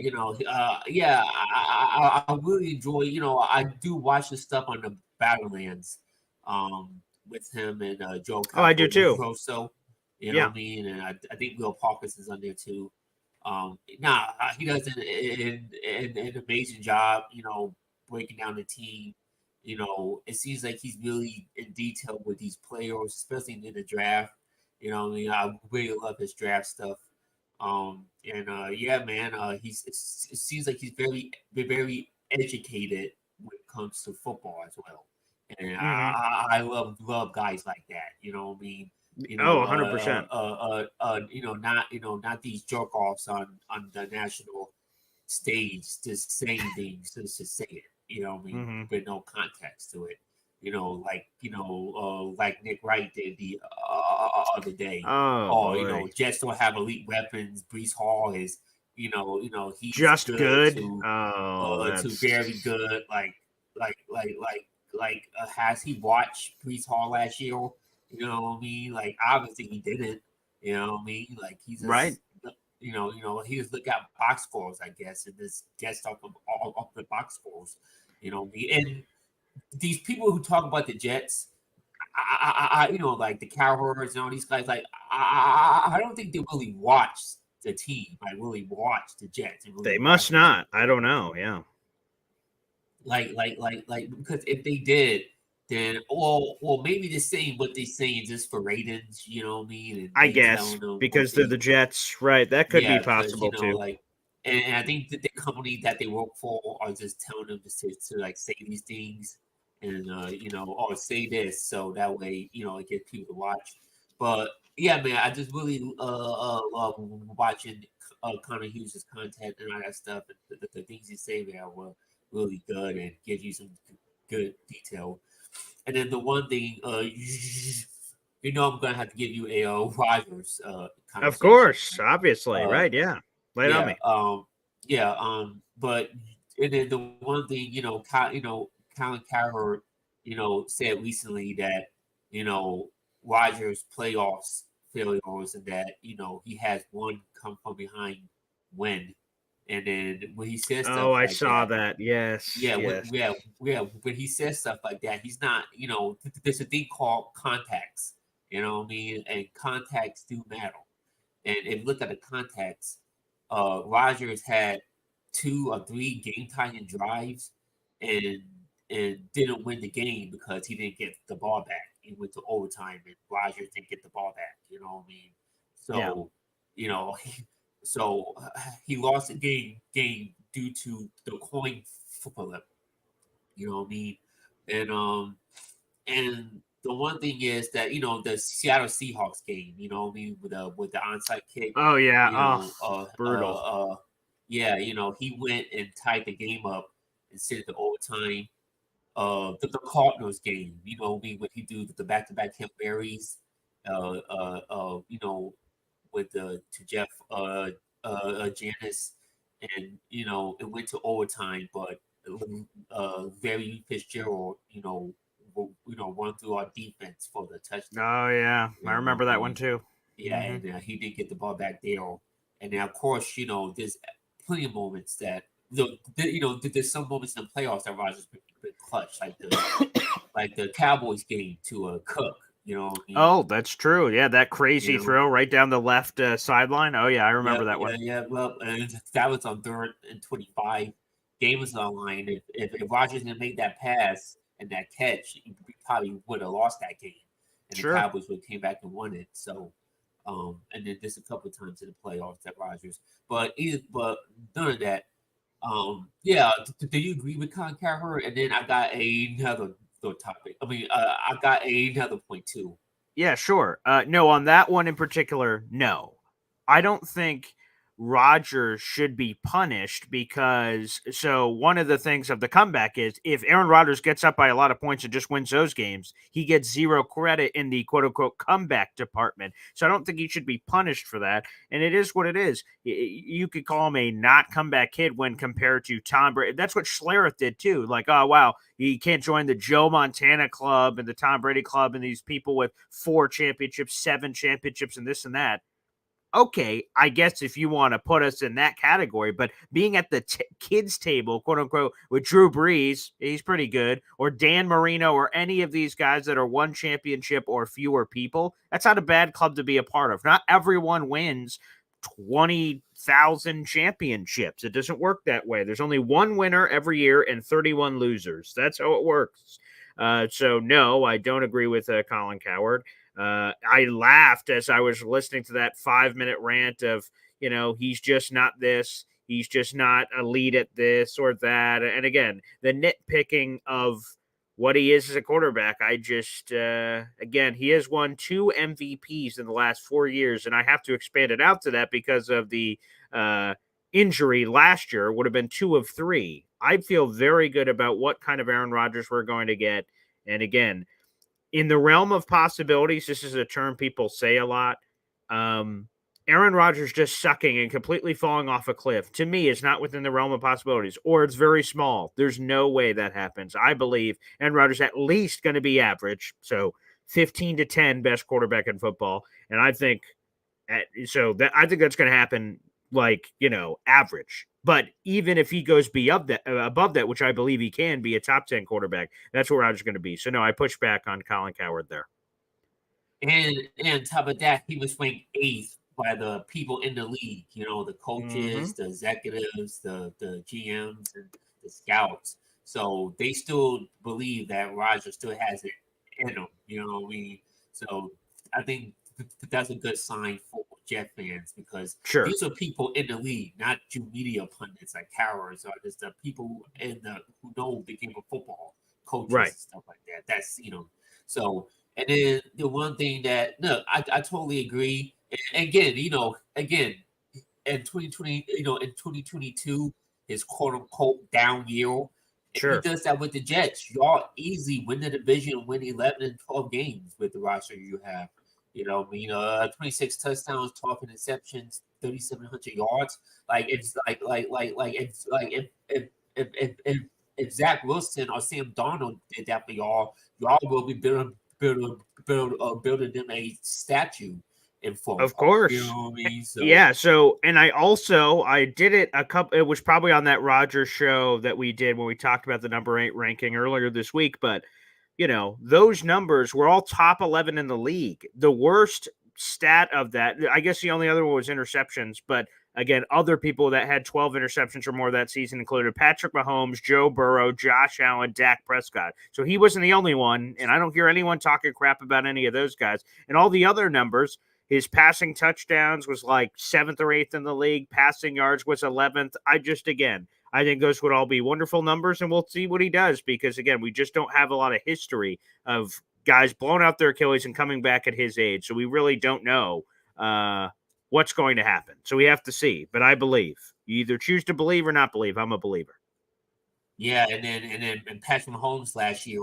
really enjoy. I do watch the stuff on the Battlelands, with him and Joe. Oh, I do too. So, you know what I mean, and I think Will Parkinson's on there too. He does an amazing job. Breaking down the team. It seems like he's really in detail with these players, especially in the draft. I really love his draft stuff. Man, it seems like he's very, very educated when it comes to football as well. And I love guys like that. You know what I mean? 100%. Not these jerk offs on the national stage just saying things just to say it. With no context to it. Like Nick Wright did the other day. Jets don't have elite weapons. Brees Hall is, he's just good. To very good. Has he watched Brees Hall last year? You know what I mean? Like, obviously he didn't. You know what I mean? Like, he's right. He was looking at box scores, I guess, and this gets off the box scores. And these people who talk about the Jets, like the Cowherds and all these guys, like I don't think they really watch the team. I really watch the Jets. They must not. I don't know. Yeah. Like because if they did, then maybe they're saying what they're saying just for ratings. You know what I mean? And I guess because they're the Jets, right? That could be possible too. And I think that the company that they work for are just telling them to like say these things and or say this so that way it gets people to watch. But yeah, man, I just really love watching Connor Hughes' content and all that stuff. The things he say there were really good and give you some good detail. And then the one thing, I'm gonna have to give you a Rogers. Of course, obviously, right? Yeah. Lay on me. But and then the one thing, Colin Cowherd, said recently that, Rogers playoffs failures and that, he has one come from behind win. And then when he says stuff I saw that. Yes. When he says stuff like that, he's not, there's a thing called contacts, you know what I mean? And contacts do matter. And if you look at the contacts, Rogers had 2 or 3 game-tying drives and didn't win the game because he didn't get the ball back. He went to overtime and Rogers didn't get the ball back. You know what I mean? So, he lost the game due to the coin flip. You know what I mean? And the one thing is that the Seattle Seahawks game, you know what I mean, with the onside kick. Oh yeah, brutal. He went and tied the game up and sent it to overtime. The Cardinals game, you know what I mean, when he do the back-to-back Hail Marys, with to Jeff Janice, and it went to overtime, but very Fitzgerald, run through our defense for the touchdown. Oh yeah, I remember that one He- too. Yeah, and he did get the ball back there, and then of course, there's plenty of moments that there's some moments in the playoffs that Rodgers been clutch, like the Cowboys game to Cook. Oh, that's true. Yeah, that crazy throw right down the left sideline. Oh yeah, I remember that one. Yeah. Well, and that was on 3rd and 25. Game was on line. If Rodgers didn't make that pass and that catch, we probably would have lost that game, and the Cowboys would have came back and won it. So, and then there's a couple of times in the playoffs that Rodgers, but none of that. Yeah. Do you agree with Colin Cowherd? And then I got another topic. I got another point too. Yeah, sure. No, on that one in particular, no. I don't think Rodgers should be punished because one of the things of the comeback is if Aaron Rodgers gets up by a lot of points and just wins those games, he gets zero credit in the quote unquote comeback department. So I don't think he should be punished for that. And it is what it is. You could call him a not comeback kid when compared to Tom Brady. That's what Schlereth did too. Like, oh wow, he can't join the Joe Montana club and the Tom Brady club and these people with 4 championships, 7 championships, and this and that. Okay, I guess if you want to put us in that category, but being at the kids table, quote unquote, with Drew Brees, he's pretty good, or Dan Marino, or any of these guys that are 1 championship or fewer people, that's not a bad club to be a part of. Not everyone wins 20,000 championships. It doesn't work that way. There's only 1 winner every year and 31 losers. That's how it works. So no, I don't agree with Colin Cowherd. I laughed as I was listening to that 5-minute rant of, he's just not this, he's just not elite at this or that. And again, the nitpicking of what he is as a quarterback, I just, again, he has won 2 MVPs in the last 4 years, and I have to expand it out to that because of the injury last year, would have been 2 of 3. I feel very good about what kind of Aaron Rodgers we're going to get. And again, in the realm of possibilities, this is a term people say a lot. Aaron Rodgers just sucking and completely falling off a cliff, to me, is not within the realm of possibilities, or it's very small. There's no way that happens. I believe Aaron Rodgers at least going to be average, so 15-10 best quarterback in football, and I think I think that's going to happen, average. But even if he goes above that, which I believe he can be a top 10 quarterback, that's where Rodgers going to be. So no, I push back on Colin Cowherd there. And on top of that, he was ranked 8th by the people in the league. The coaches, the executives, the GMs, and the scouts. So they still believe that Rodgers still has it in him. You know what I mean? So I think that's a good sign for Jet fans because these are people in the league, not you media pundits like cowards or just the people who know the game of football, coaches and stuff like that. That's so. And then the one thing that I totally agree. And again, in 2020, in 2022, his quote unquote down year. He does that with the Jets. Y'all easily win the division, win 11 and 12 games with the roster you have. 26 touchdowns, 12 interceptions, 3,700 yards. If Zach Wilson or Sam Darnold did that for y'all will be building them a statue in full. Of course. You know what I mean? So, yeah. So, and I did it it was probably on that Rodgers show that we did when we talked about the number 8 ranking earlier this week, but those numbers were all top 11 in the league. The worst stat of that, I guess the only other one was interceptions, but again, other people that had 12 interceptions or more that season included Patrick Mahomes, Joe Burrow, Josh Allen, Dak Prescott. So he wasn't the only one, and I don't hear anyone talking crap about any of those guys. And all the other numbers, his passing touchdowns was like 7th or 8th in the league. Passing yards was 11th. I think those would all be wonderful numbers, and we'll see what he does because, again, we just don't have a lot of history of guys blowing out their Achilles and coming back at his age. So we really don't know what's going to happen. So we have to see. But I believe. You either choose to believe or not believe. I'm a believer. Yeah, and then Patrick Mahomes last year,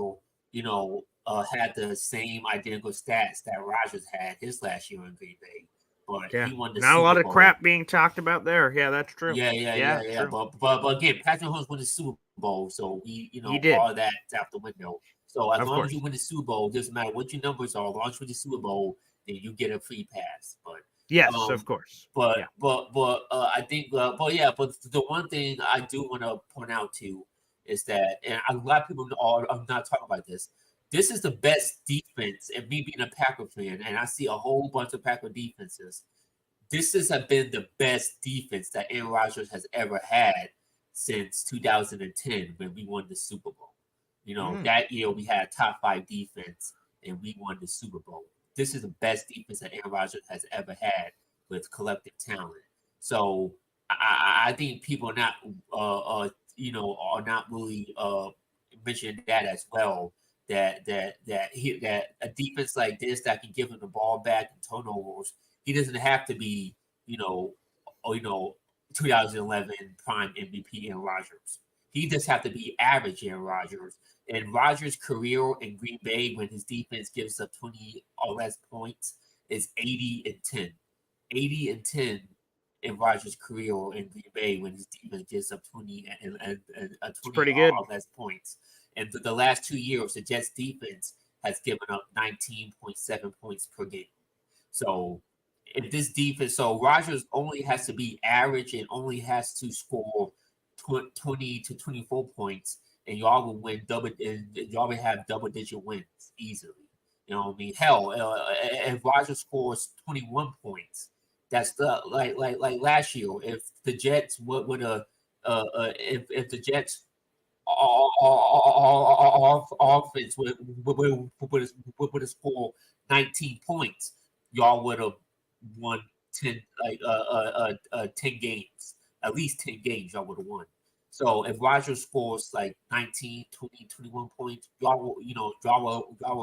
had the same identical stats that Rodgers had his last year in Green Bay. but Yeah, he won the not a Super lot of Bowl. crap being talked about there. Yeah, that's true. Yeah. True. But again, Patrick Mahomes won the Super Bowl, so He did. all that's out the window. So as Of long course. as you win the Super Bowl, doesn't matter what your numbers are. As long as you win the Super Bowl, then you get a free pass. But Yes, of course. But Yeah. I think but the one thing I do want to point out too is that, and a lot of people are not talking about this. This is the best defense, and me being a Packer fan, and I see a whole bunch of Packer defenses. This has been the best defense that Aaron Rodgers has ever had since 2010 when we won the Super Bowl. That year we had a top 5 defense and we won the Super Bowl. This is the best defense that Aaron Rodgers has ever had with collective talent. So I think people are not are not really mentioning that as well. That a defense like this that can give him the ball back and turnovers. He doesn't have to be 2011 prime MVP Aaron Rodgers. He just have to be average Aaron Rodgers. And Rodgers' career in Green Bay, when his defense gives up 20 or less points, is 80-10. 80-10 in Rodgers' career in Green Bay when his defense gives up 20 pretty good. or less points. And the last 2 years, the Jets' defense has given up 19.7 points per game. So if this defense, so Rodgers only has to be average and only has to score 20 to 24 points, and y'all will win y'all will have double-digit wins easily. You know what I mean? Hell, if Rodgers scores 21 points, that's like last year. If the Jets would if the Jets offense would have scored 19 points, y'all would have won 10 games. At least 10 games y'all would have won. So if Rodgers scores like 19, 20, 21 points, y'all will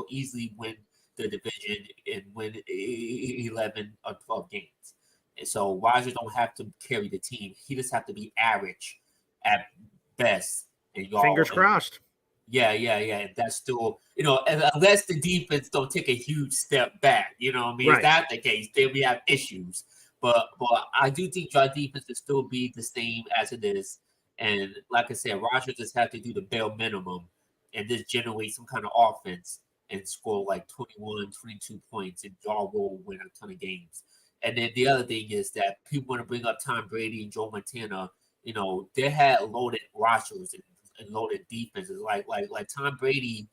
easily win the division and win 11 or 12 games. And so Rodgers don't have to carry the team. He just have to be average at best. And Fingers crossed. Yeah. And that's still, unless the defense don't take a huge step back, you know what I mean? Right. If that's the case, then we have issues. But I do think our defense will still be the same as it is. And like I said, Rodgers just have to do the bare minimum and just generate some kind of offense and score like 21, 22 points, and y'all will win a ton of games. And then the other thing is that people want to bring up Tom Brady and Joe Montana. They had loaded rosters and loaded defenses. Like Tom Brady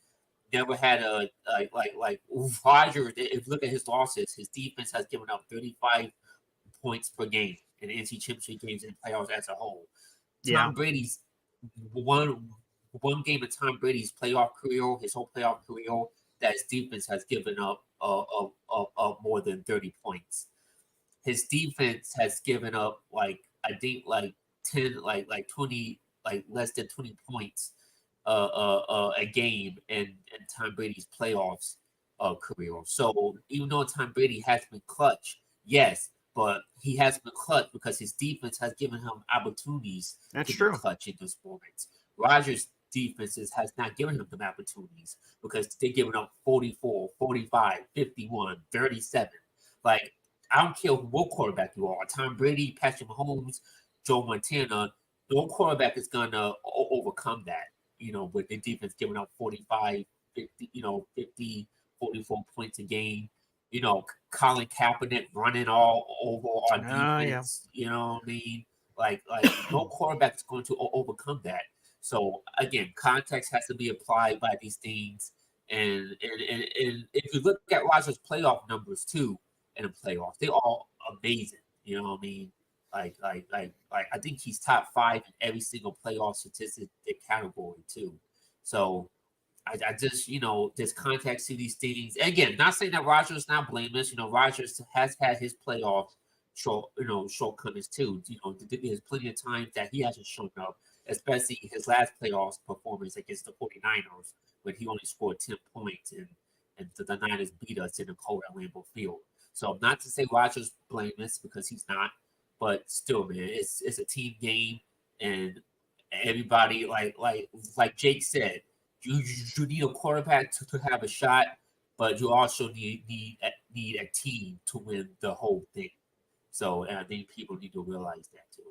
never had like Rodgers. If you look at his losses, his defense has given up 35 points per game in the NC Championship games and playoffs as a whole. Tom Brady's one game of Tom Brady's playoff career, his whole playoff career, that his defense has given up more than 30 points. His defense has given up like 10, like 20, like less than 20 points a game in Tom Brady's playoffs career. So even though Tom Brady has been clutch, yes, but he has been clutch because his defense has given him opportunities to be clutch in those moments. Rodgers' defenses has not given him them opportunities because they're giving up 44, 45, 51, 37. Like, I don't care what quarterback you are, Tom Brady, Patrick Mahomes, Joe Montana, no quarterback is going to overcome that, with the defense giving up 45, 50, 50, 44 points a game. Colin Kaepernick running all over our defense. You know what I mean? Like no quarterback is going to overcome that. So again, context has to be applied by these things. And if you look at Rodgers' playoff numbers too, in the playoffs, they're all amazing. You know what I mean? Like I think he's top 5 in every single playoff statistic category too. So I just, there's context to these things. Again, not saying that Rodgers is not blameless. Rodgers has had his playoff shortcomings too. There's plenty of times that he hasn't shown up, especially his last playoffs performance against the 49ers when he only scored 10 points and the Niners beat us in the cold at Lambeau Field. So not to say Rodgers blameless because he's not, but still, man, it's a team game, and everybody like Jake said. You need a quarterback to have a shot, but you also need a team to win the whole thing. So, and I think people need to realize that too.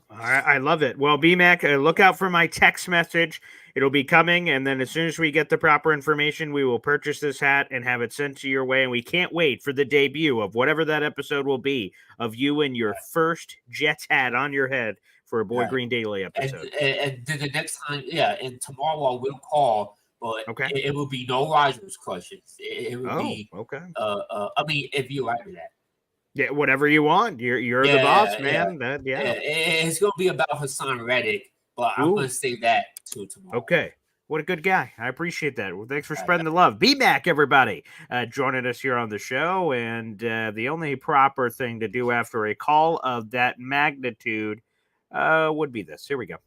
All right, I love it. Well, BMAC, look out for my text message. It'll be coming, and then as soon as we get the proper information, we will purchase this hat and have it sent to your way. And we can't wait for the debut of whatever that episode will be of you and your first Jets hat on your head for a Boy Green Daily episode. And then the next time, and tomorrow I will call, but it will be no Rogers crushes. It will be okay. I mean, if you like that. Yeah, whatever you want. You're the boss, man. It's gonna be about Hassan Reddick, but I'm gonna say that too tomorrow. Okay. What a good guy. I appreciate that. Well, thanks for spreading the love. Be back, everybody, joining us here on the show. And the only proper thing to do after a call of that magnitude would be this. Here we go.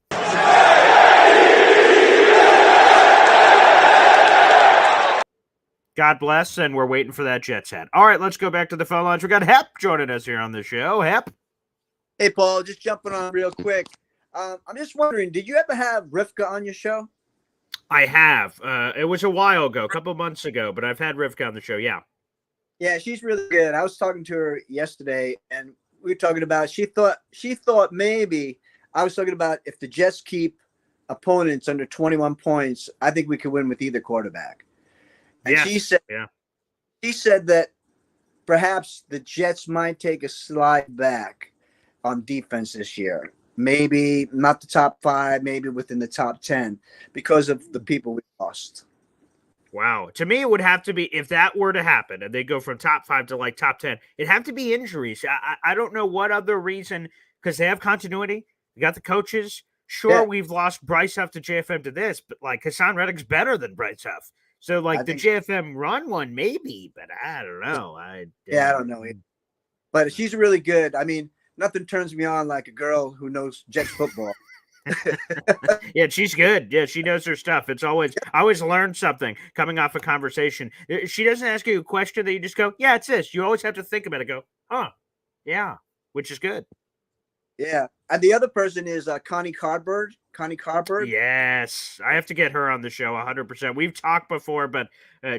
God bless, and we're waiting for that Jets hat. All right, let's go back to the phone lines. We got Hep joining us here on the show. Hep. Hey, Paul, just jumping on real quick. I'm just wondering, did you ever have Rivka on your show? I have. It was a while ago, a couple months ago, but I've had Rivka on the show, yeah. Yeah, she's really good. I was talking to her yesterday, and we were talking about she thought maybe I was talking about if the Jets keep opponents under 21 points, I think we could win with either quarterback. And she said that perhaps the Jets might take a slide back on defense this year. Maybe not the top 5, maybe within the top 10 because of the people we lost. Wow. To me, it would have to be, if that were to happen and they go from top 5 to like top 10, it'd have to be injuries. I don't know what other reason, because they have continuity. You got the coaches. Sure, we've lost Bryce Huff to JFM to this, but like Hassan Reddick's better than Bryce Huff. So, like, the JFM run one, maybe, but I don't know. I don't know either. But she's really good. I mean, nothing turns me on like a girl who knows Jets football. Yeah, she's good. Yeah, she knows her stuff. I always learn something coming off a conversation. She doesn't ask you a question that you just go, yeah, it's this. You always have to think about it. Go, yeah, which is good. Yeah. And the other person is Connie Cardboard. Yes. I have to get her on the show 100%. We've talked before, but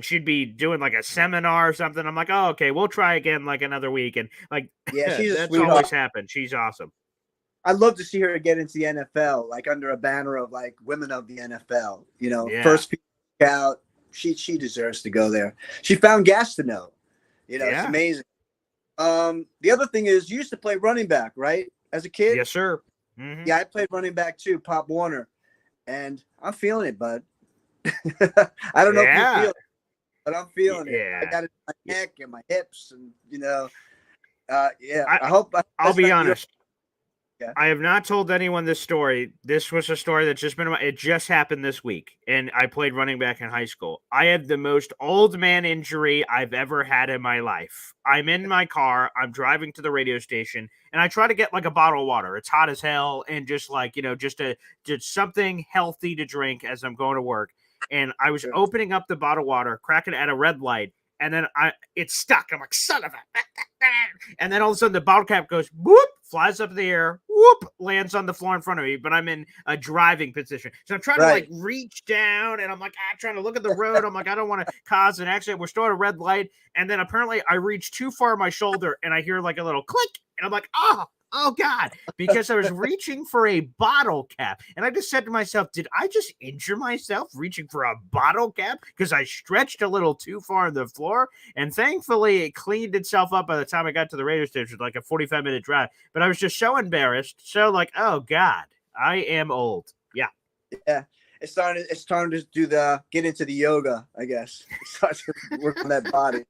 she'd be doing like a seminar or something. I'm like, oh, okay, we'll try again like another week. And like, that's always happened. She's awesome. I'd love to see her get into the NFL, like under a banner of like women of the NFL, first out. She deserves to go there. She found Gastineau. It's amazing. The other thing is you used to play running back, right? As a kid? Yes, sir. Mm-hmm. Yeah, I played running back too, Pop Warner. And I'm feeling it, bud. I don't know if you feel it, but I'm feeling it. I got it in my neck and my hips and I hope I'll be honest. Yeah. I have not told anyone this story. This was a story that's it just happened this week. And I played running back in high school. I had the most old man injury I've ever had in my life. I'm in my car. I'm driving to the radio station and I try to get like a bottle of water. It's hot as hell. And just like, just something healthy to drink as I'm going to work. And I was opening up the bottle of water, cracking it at a red light. And then it's stuck. I'm like, son of a. And then all of a sudden the bottle cap goes, whoop, flies up in the air, whoop, lands on the floor in front of me. But I'm in a driving position. So I'm trying to like reach down and I'm like, trying to look at the road. I'm like, I don't want to cause an accident. We're still at a red light. And then apparently I reach too far my shoulder and I hear like a little click. And I'm like, oh God, because I was reaching for a bottle cap. And I just said to myself, did I just injure myself reaching for a bottle cap? Because I stretched a little too far on the floor. And thankfully, it cleaned itself up by the time I got to the radio station, like a 45-minute drive. But I was just so embarrassed. So like, oh God, I am old. Yeah. Yeah. It's time to get into the yoga, I guess. Start to work on that body.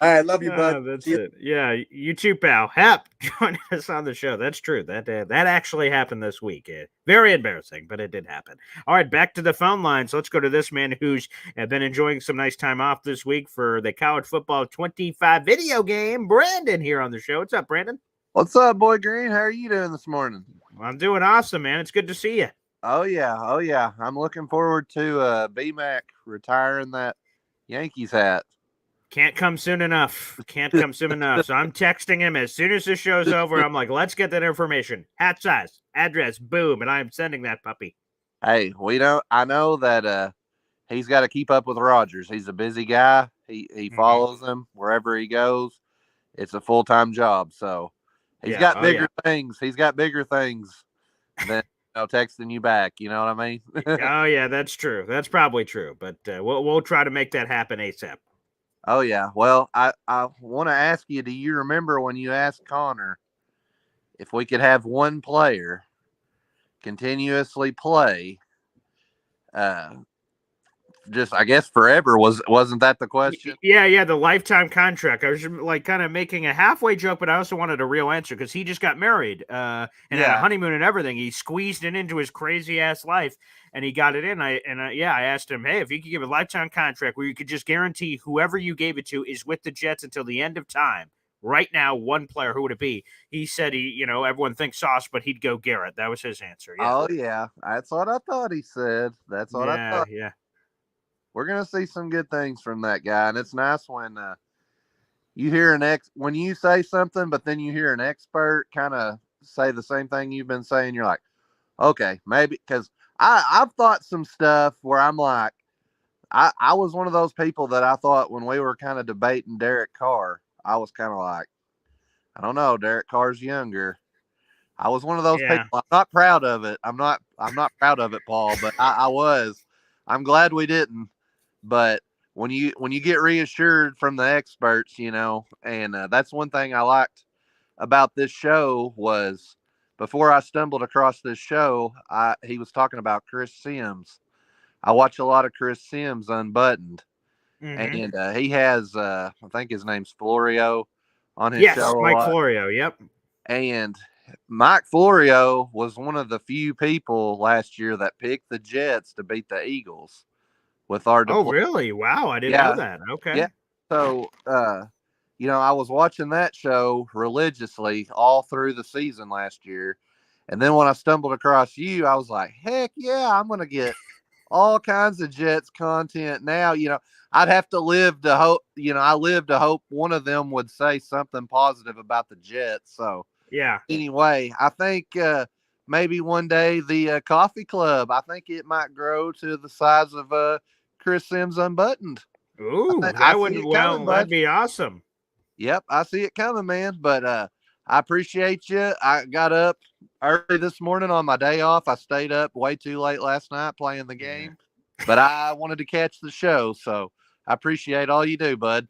All right, love you, bud. That's it. Yeah, you too, pal. Hap joining us on the show. That's true. That actually happened this week. Very embarrassing, but it did happen. All right, back to the phone lines. Let's go to this man who's been enjoying some nice time off this week for the College Football 25 video game. Brandon here on the show. What's up, Brandon? What's up, Boy Green? How are you doing this morning? I'm doing awesome, man. It's good to see you. Oh, yeah. I'm looking forward to B-Mac retiring that Yankees hat. Can't come soon enough. So I'm texting him as soon as this show's over. I'm like, let's get that information. Hat size, address, boom. And I'm sending that puppy. Hey, I know that he's got to keep up with Rogers. He's a busy guy. He follows him wherever he goes. it's a full-time job. So he's Yeah. got Oh, bigger yeah. things. He's got bigger things than texting you back. You know what I mean? Oh, yeah, that's true. That's probably true. But we'll try to make that happen ASAP. Oh yeah. Well, I want to ask you, do you remember when you asked Connor if we could have one player continuously play just I guess forever? Wasn't that the question? Yeah, the lifetime contract. I was just, like kind of making a halfway joke, but I also wanted a real answer because he just got married and had a honeymoon and everything. He squeezed it into his crazy ass life, and he got it in. I asked him, hey, if you could give a lifetime contract where you could just guarantee whoever you gave it to is with the Jets until the end of time. Right now, one player, who would it be? He said everyone thinks Sauce, but he'd go Garrett. That was his answer. Yeah. Oh yeah, that's what I thought he said. That's what I thought. Yeah. We're gonna see some good things from that guy, and it's nice when you hear when you say something, but then you hear an expert kind of say the same thing you've been saying. You're like, okay, maybe, because I've thought some stuff where I'm like, I was one of those people that I thought when we were kind of debating Derek Carr, I was kind of like, I don't know, Derek Carr's younger. I was one of those people. I'm not proud of it. I'm not proud of it, Paul, but I was. I'm glad we didn't. But when you get reassured from the experts, and that's one thing I liked about this show was before I stumbled across this show, he was talking about Chris Sims. I watch a lot of Chris Sims Unbuttoned, and he has I think his name's Florio on his show. Yes, Mike Florio. Yep. And Mike Florio was one of the few people last year that picked the Jets to beat the Eagles with our Oh, really? Wow, I didn't know that. Okay. Yeah. So, I was watching that show religiously all through the season last year. And then when I stumbled across you, I was like, heck yeah, I'm going to get all kinds of Jets content now. I'd have to live to hope, I live to hope one of them would say something positive about the Jets. So, yeah. Anyway, I think maybe one day the coffee club, I think it might grow to the size of Chris Sims Unbuttoned. Ooh, that'd be awesome. Yep, I see it coming, man. But I appreciate you. I got up early this morning on my day off. I stayed up way too late last night playing the game, but I wanted to catch the show. So I appreciate all you do, bud.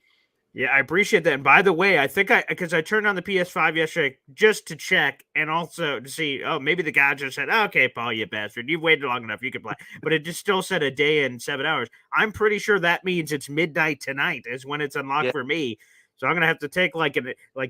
Yeah, I appreciate that. And by the way, I think because I turned on the PS5 yesterday just to check and also to see, maybe the guy just said, okay, Paul, you bastard, you've waited long enough, you can play. But it just still said a day and 7 hours. I'm pretty sure that means it's midnight tonight is when it's unlocked for me. So I'm gonna have to take like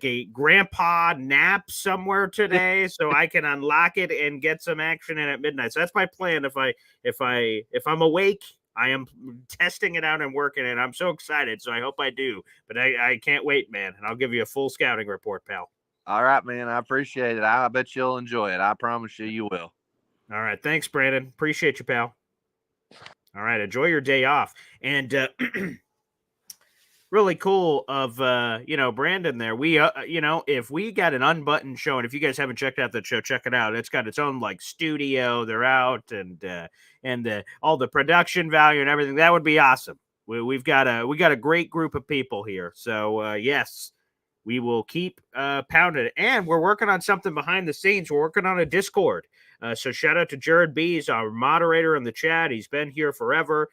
a grandpa nap somewhere today so I can unlock it and get some action in at midnight. So that's my plan. If I'm awake, I am testing it out and working it. I'm so excited. So I hope I do. But I can't wait, man. And I'll give you a full scouting report, pal. All right, man. I appreciate it. I bet you'll enjoy it. I promise you will. All right. Thanks, Brandon. Appreciate you, pal. All right. Enjoy your day off. And really cool of Brandon there. We if we got an unbuttoned show, and if you guys haven't checked out that show, check it out. It's got its own like studio. They're out and all the production value and everything. That would be awesome. We got a great group of people here. So yes, we will keep pounding it. And we're working on something behind the scenes. We're working on a Discord. So shout out to Jared Bees, our moderator in the chat. He's been here forever.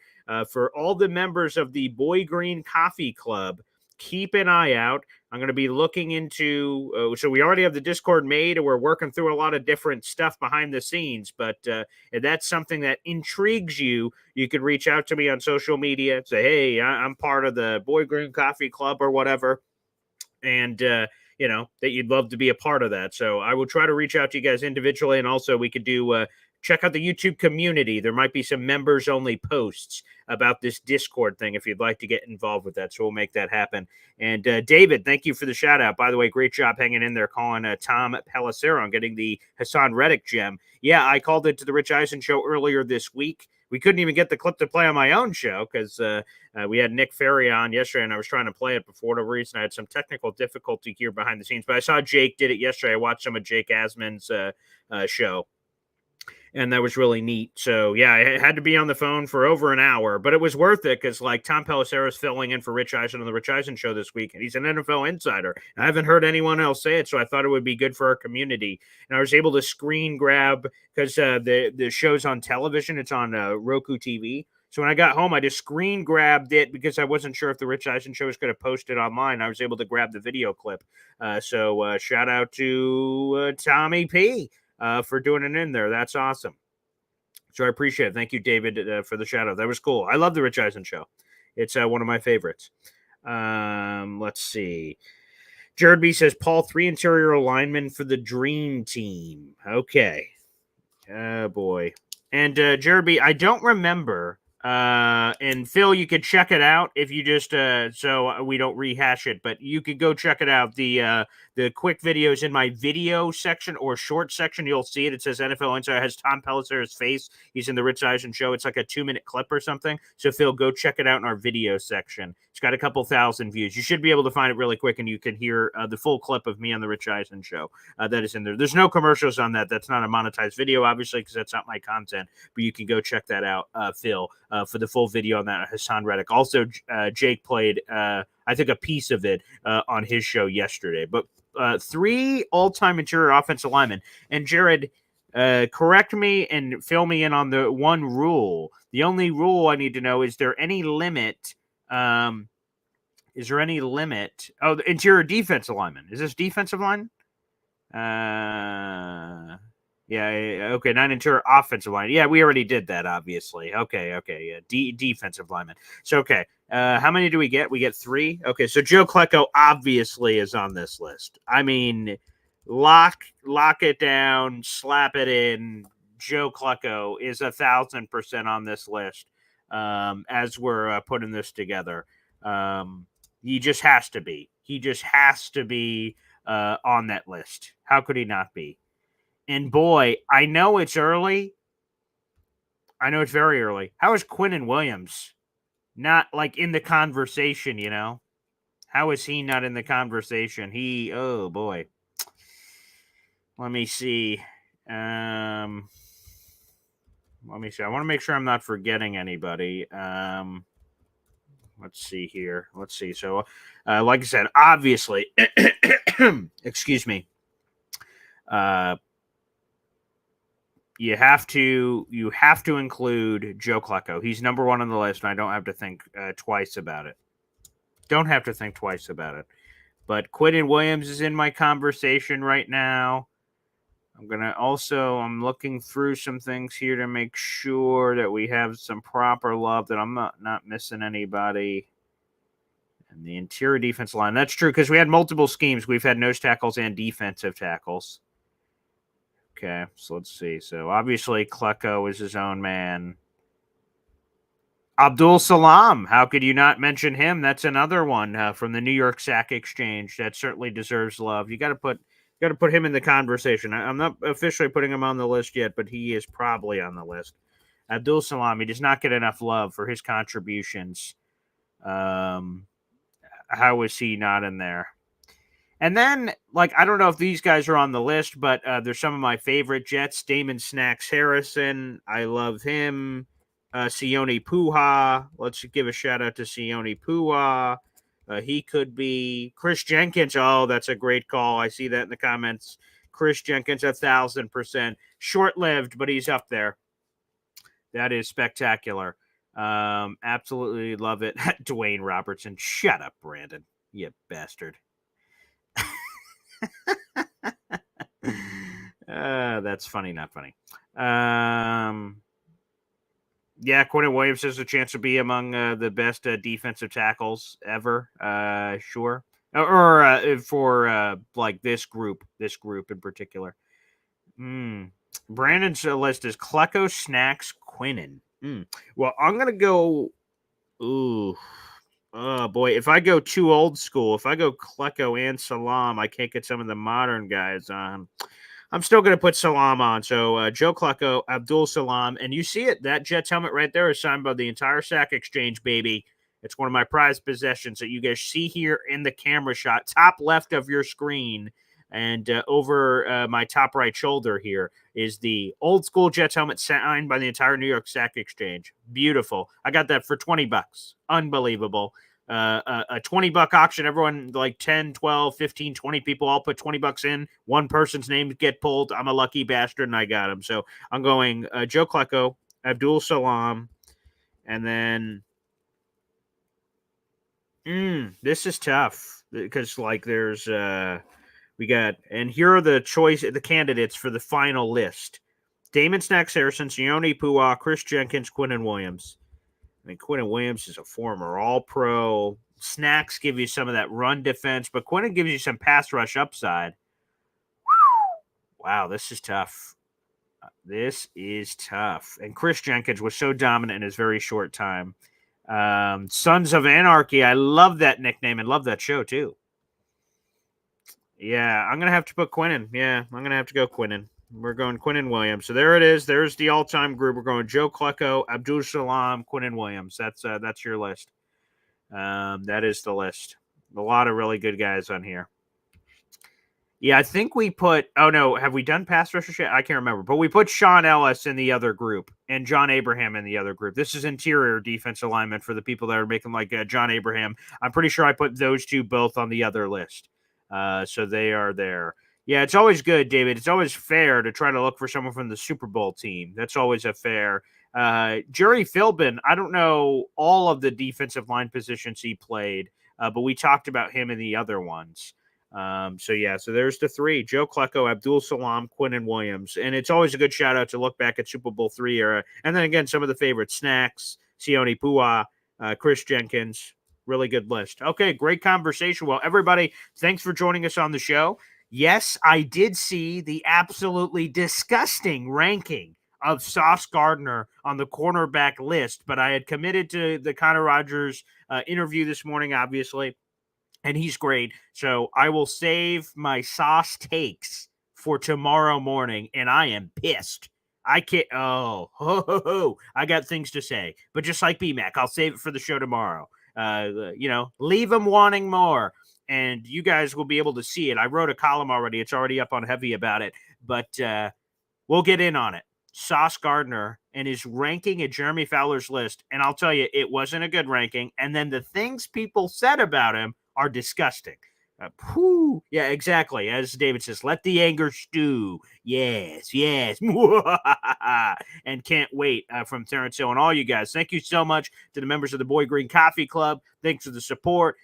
For all the members of the Boy Green Coffee Club, keep an eye out. I'm going to be looking into, so we already have the Discord made, and we're working through a lot of different stuff behind the scenes. But if that's something that intrigues you, you could reach out to me on social media. Say, hey, I'm part of the Boy Green Coffee Club or whatever. And, that you'd love to be a part of that. So I will try to reach out to you guys individually. And also we could do, check out the YouTube community. There might be some members only posts about this Discord thing if you'd like to get involved with that. So we'll make that happen. And David, thank you for the shout out. By the way, great job hanging in there, calling Tom Pelissero and getting the Hassan Reddick gem. Yeah, I called it to the Rich Eisen show earlier this week. We couldn't even get the clip to play on my own show because we had Nick Ferry on yesterday, and I was trying to play it, but for whatever reason, I had some technical difficulty here behind the scenes. But I saw Jake did it yesterday. I watched some of Jake Asman's show. and that was really neat. So yeah, I had to be on the phone for over an hour, but it was worth it because like Tom Pelissero is filling in for Rich Eisen on the Rich Eisen show this week, and he's an NFL insider. I haven't heard anyone else say it, so I thought it would be good for our community. And I was able to screen grab because the show's on television; it's on Roku TV. So when I got home, I just screen grabbed it because I wasn't sure if the Rich Eisen show was going to post it online. I was able to grab the video clip. So shout out to Tommy P for doing it in there. That's awesome. So I appreciate it. Thank you, David, for the shout out. That was cool. I love the Rich Eisen show. It's one of my favorites. Let's see. Jared B says, Paul, 3 interior linemen for the dream team. Okay. Oh, boy. And Jared B, I don't remember. And Phil, you could check it out if you just so we don't rehash it, but you could go check it out. The quick videos in my video section or short section, you'll see it. It says NFL Insider. It has Tom Pellissero's face. He's in the Rich Eisen show. It's like a 2-minute clip or something. So Phil, go check it out in our video section. It's got a couple thousand views. You should be able to find it really quick, and you can hear the full clip of me on the Rich Eisen show. That is in there. There's no commercials on that. That's not a monetized video, obviously, because that's not my content. But you can go check that out, Phil, for the full video on that. Hassan Reddick. Also, Jake played, I think, a piece of it on his show yesterday. But 3 all-time interior offensive linemen. And Jared, correct me and fill me in on the one rule. The only rule I need to know, is there any limit? Is there any limit? Oh, the interior defensive lineman. Is this defensive line? Yeah, okay, 9 interior offensive line. Yeah, we already did that, obviously. Okay, yeah, defensive lineman. So, okay, how many do we get? We get 3? Okay, so Joe Klecko obviously is on this list. I mean, lock it down, slap it in. Joe Klecko is 1,000% on this list as we're putting this together. He just has to be. He just has to be on that list. How could he not be? And boy, I know it's early. I know it's very early. How is Quinnen Williams not like in the conversation, you know? How is he not in the conversation? Oh boy. Let me see. Let me see. I want to make sure I'm not forgetting anybody. Let's see here. Let's see. So, like I said, obviously, excuse me. You have to include Joe Klecko. He's number 1 on the list, and I don't have to think twice about it. Don't have to think twice about it. But Quinnen Williams is in my conversation right now. I'm looking through some things here to make sure that we have some proper love, that I'm not missing anybody. And the interior defense line. That's true, because we had multiple schemes. We've had nose tackles and defensive tackles. Okay, so let's see. So obviously Klecko is his own man. Abdul Salam, how could you not mention him? That's another one from the New York Sack Exchange that certainly deserves love. You got to put him in the conversation. I'm not officially putting him on the list yet, but he is probably on the list. Abdul Salam, he does not get enough love for his contributions. How is he not in there? And then, like, I don't know if these guys are on the list, but they're some of my favorite Jets. Damon Snacks Harrison. I love him. Sione Puha. Let's give a shout out to Sione Puha. He could be Chris Jenkins. Oh, that's a great call. I see that in the comments. Chris Jenkins, 1,000%. Short-lived, but he's up there. That is spectacular. Absolutely love it. Dwayne Robertson. Shut up, Brandon. You bastard. That's funny, not funny. Yeah, Quinnen Williams has a chance to be among the best defensive tackles ever. Sure. Or for like this group in particular. Brandon's list is Klecko, Snacks, Quinnen. Well, I'm gonna go. Ooh. Oh, boy. If I go too old school, if I go Klecko and Salam, I can't get some of the modern guys on. I'm still going to put Salam on. So, Joe Klecko, Abdul Salam. And you see it. That Jets helmet right there is signed by the entire Sack Exchange, baby. It's one of my prized possessions that you guys see here in the camera shot, top left of your screen. And over my top right shoulder here is the old school Jets helmet signed by the entire New York Sack Exchange. Beautiful. I got that for $20. Unbelievable. A $20 auction. Everyone, like 10, 12, 15, 20 people all put $20 in. One person's name get pulled. I'm a lucky bastard, and I got him. So I'm going Joe Klecko, Abdul Salam, and then this is tough because like there's we got, and here are the candidates for the final list: Damon Snacks Harrison, Sione Pua, Chris Jenkins, Quinnen Williams. I mean, Quinnen Williams is a former All-Pro. Snacks give you some of that run defense, but Quinnen gives you some pass rush upside. Wow, this is tough. This is tough. And Chris Jenkins was so dominant in his very short time. Sons of Anarchy. I love that nickname and love that show, too. Yeah, I'm going to have to put Quinnen. Yeah, I'm going to have to go Quinnen. We're going Quinnen Williams. So there it is. There's the all-time group. We're going Joe Klecko, Abdul Salam, Quinnen Williams. That's your list. That is the list. A lot of really good guys on here. Yeah, I think we put – oh, no. Have we done pass rushers yet? I can't remember. But we put Sean Ellis in the other group and John Abraham in the other group. This is interior defense alignment for the people that are making like John Abraham. I'm pretty sure I put those two both on the other list. So they are there. Yeah, it's always good, David. It's always fair to try to look for someone from the Super Bowl team. That's always a fair. Jerry Philbin, I don't know all of the defensive line positions he played, but we talked about him in the other ones. So there's the three: Joe Klecko, Abdul Salam, Quinnen Williams. And it's always a good shout out to look back at Super Bowl III era. And then again, some of the favorites: Snacks, Sione Pua, Chris Jenkins. Really good list. Okay, great conversation. Well, everybody, thanks for joining us on the show. Yes, I did see the absolutely disgusting ranking of Sauce Gardner on the cornerback list, but I had committed to the Connor Rogers interview this morning, obviously, and he's great. So I will save my Sauce takes for tomorrow morning, and I am pissed. I can't. I got things to say, but just like BMAC, I'll save it for the show tomorrow. Leave them wanting more. And you guys will be able to see it. I wrote a column already. It's already up on Heavy about it. But we'll get in on it. Sauce Gardner and his ranking at Jeremy Fowler's list. And I'll tell you, it wasn't a good ranking. And then the things people said about him are disgusting. Yeah, exactly. As David says, let the anger stew. Yes. And can't wait from Terrence Hill and all you guys. Thank you so much to the members of the Boy Green Coffee Club. Thanks for the support.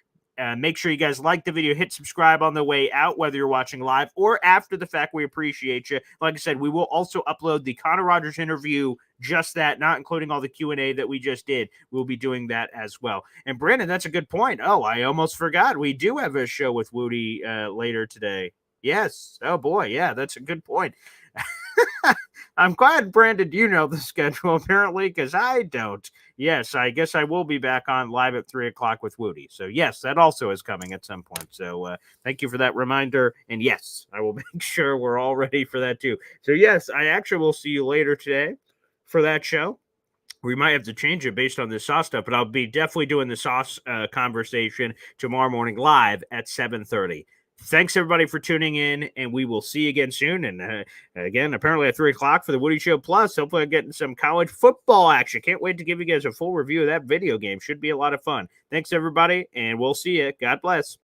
Make sure you guys like the video, hit subscribe on the way out, whether you're watching live or after the fact. We appreciate you. Like I said, we will also upload the Connor Rogers interview, just that, not including all the Q&A that we just did. We'll be doing that as well. And Brandon, that's a good point. Oh, I almost forgot. We do have a show with Woody later today. Yes. Oh, boy. Yeah, that's a good point. I'm glad, Brandon, you know the schedule, apparently, because I don't. Yes, I guess I will be back on live at 3 o'clock with Woody. So, yes, that also is coming at some point. So, thank you for that reminder. And, yes, I will make sure we're all ready for that, too. So, yes, I actually will see you later today for that show. We might have to change it based on the Sauce stuff, but I'll be definitely doing the Sauce conversation tomorrow morning live at 7:30. Thanks, everybody, for tuning in, and we will see you again soon. And again, apparently at 3 o'clock for the Woody Show Plus. Hopefully I'm getting some college football action. Can't wait to give you guys a full review of that video game. Should be a lot of fun. Thanks, everybody, and we'll see you. God bless.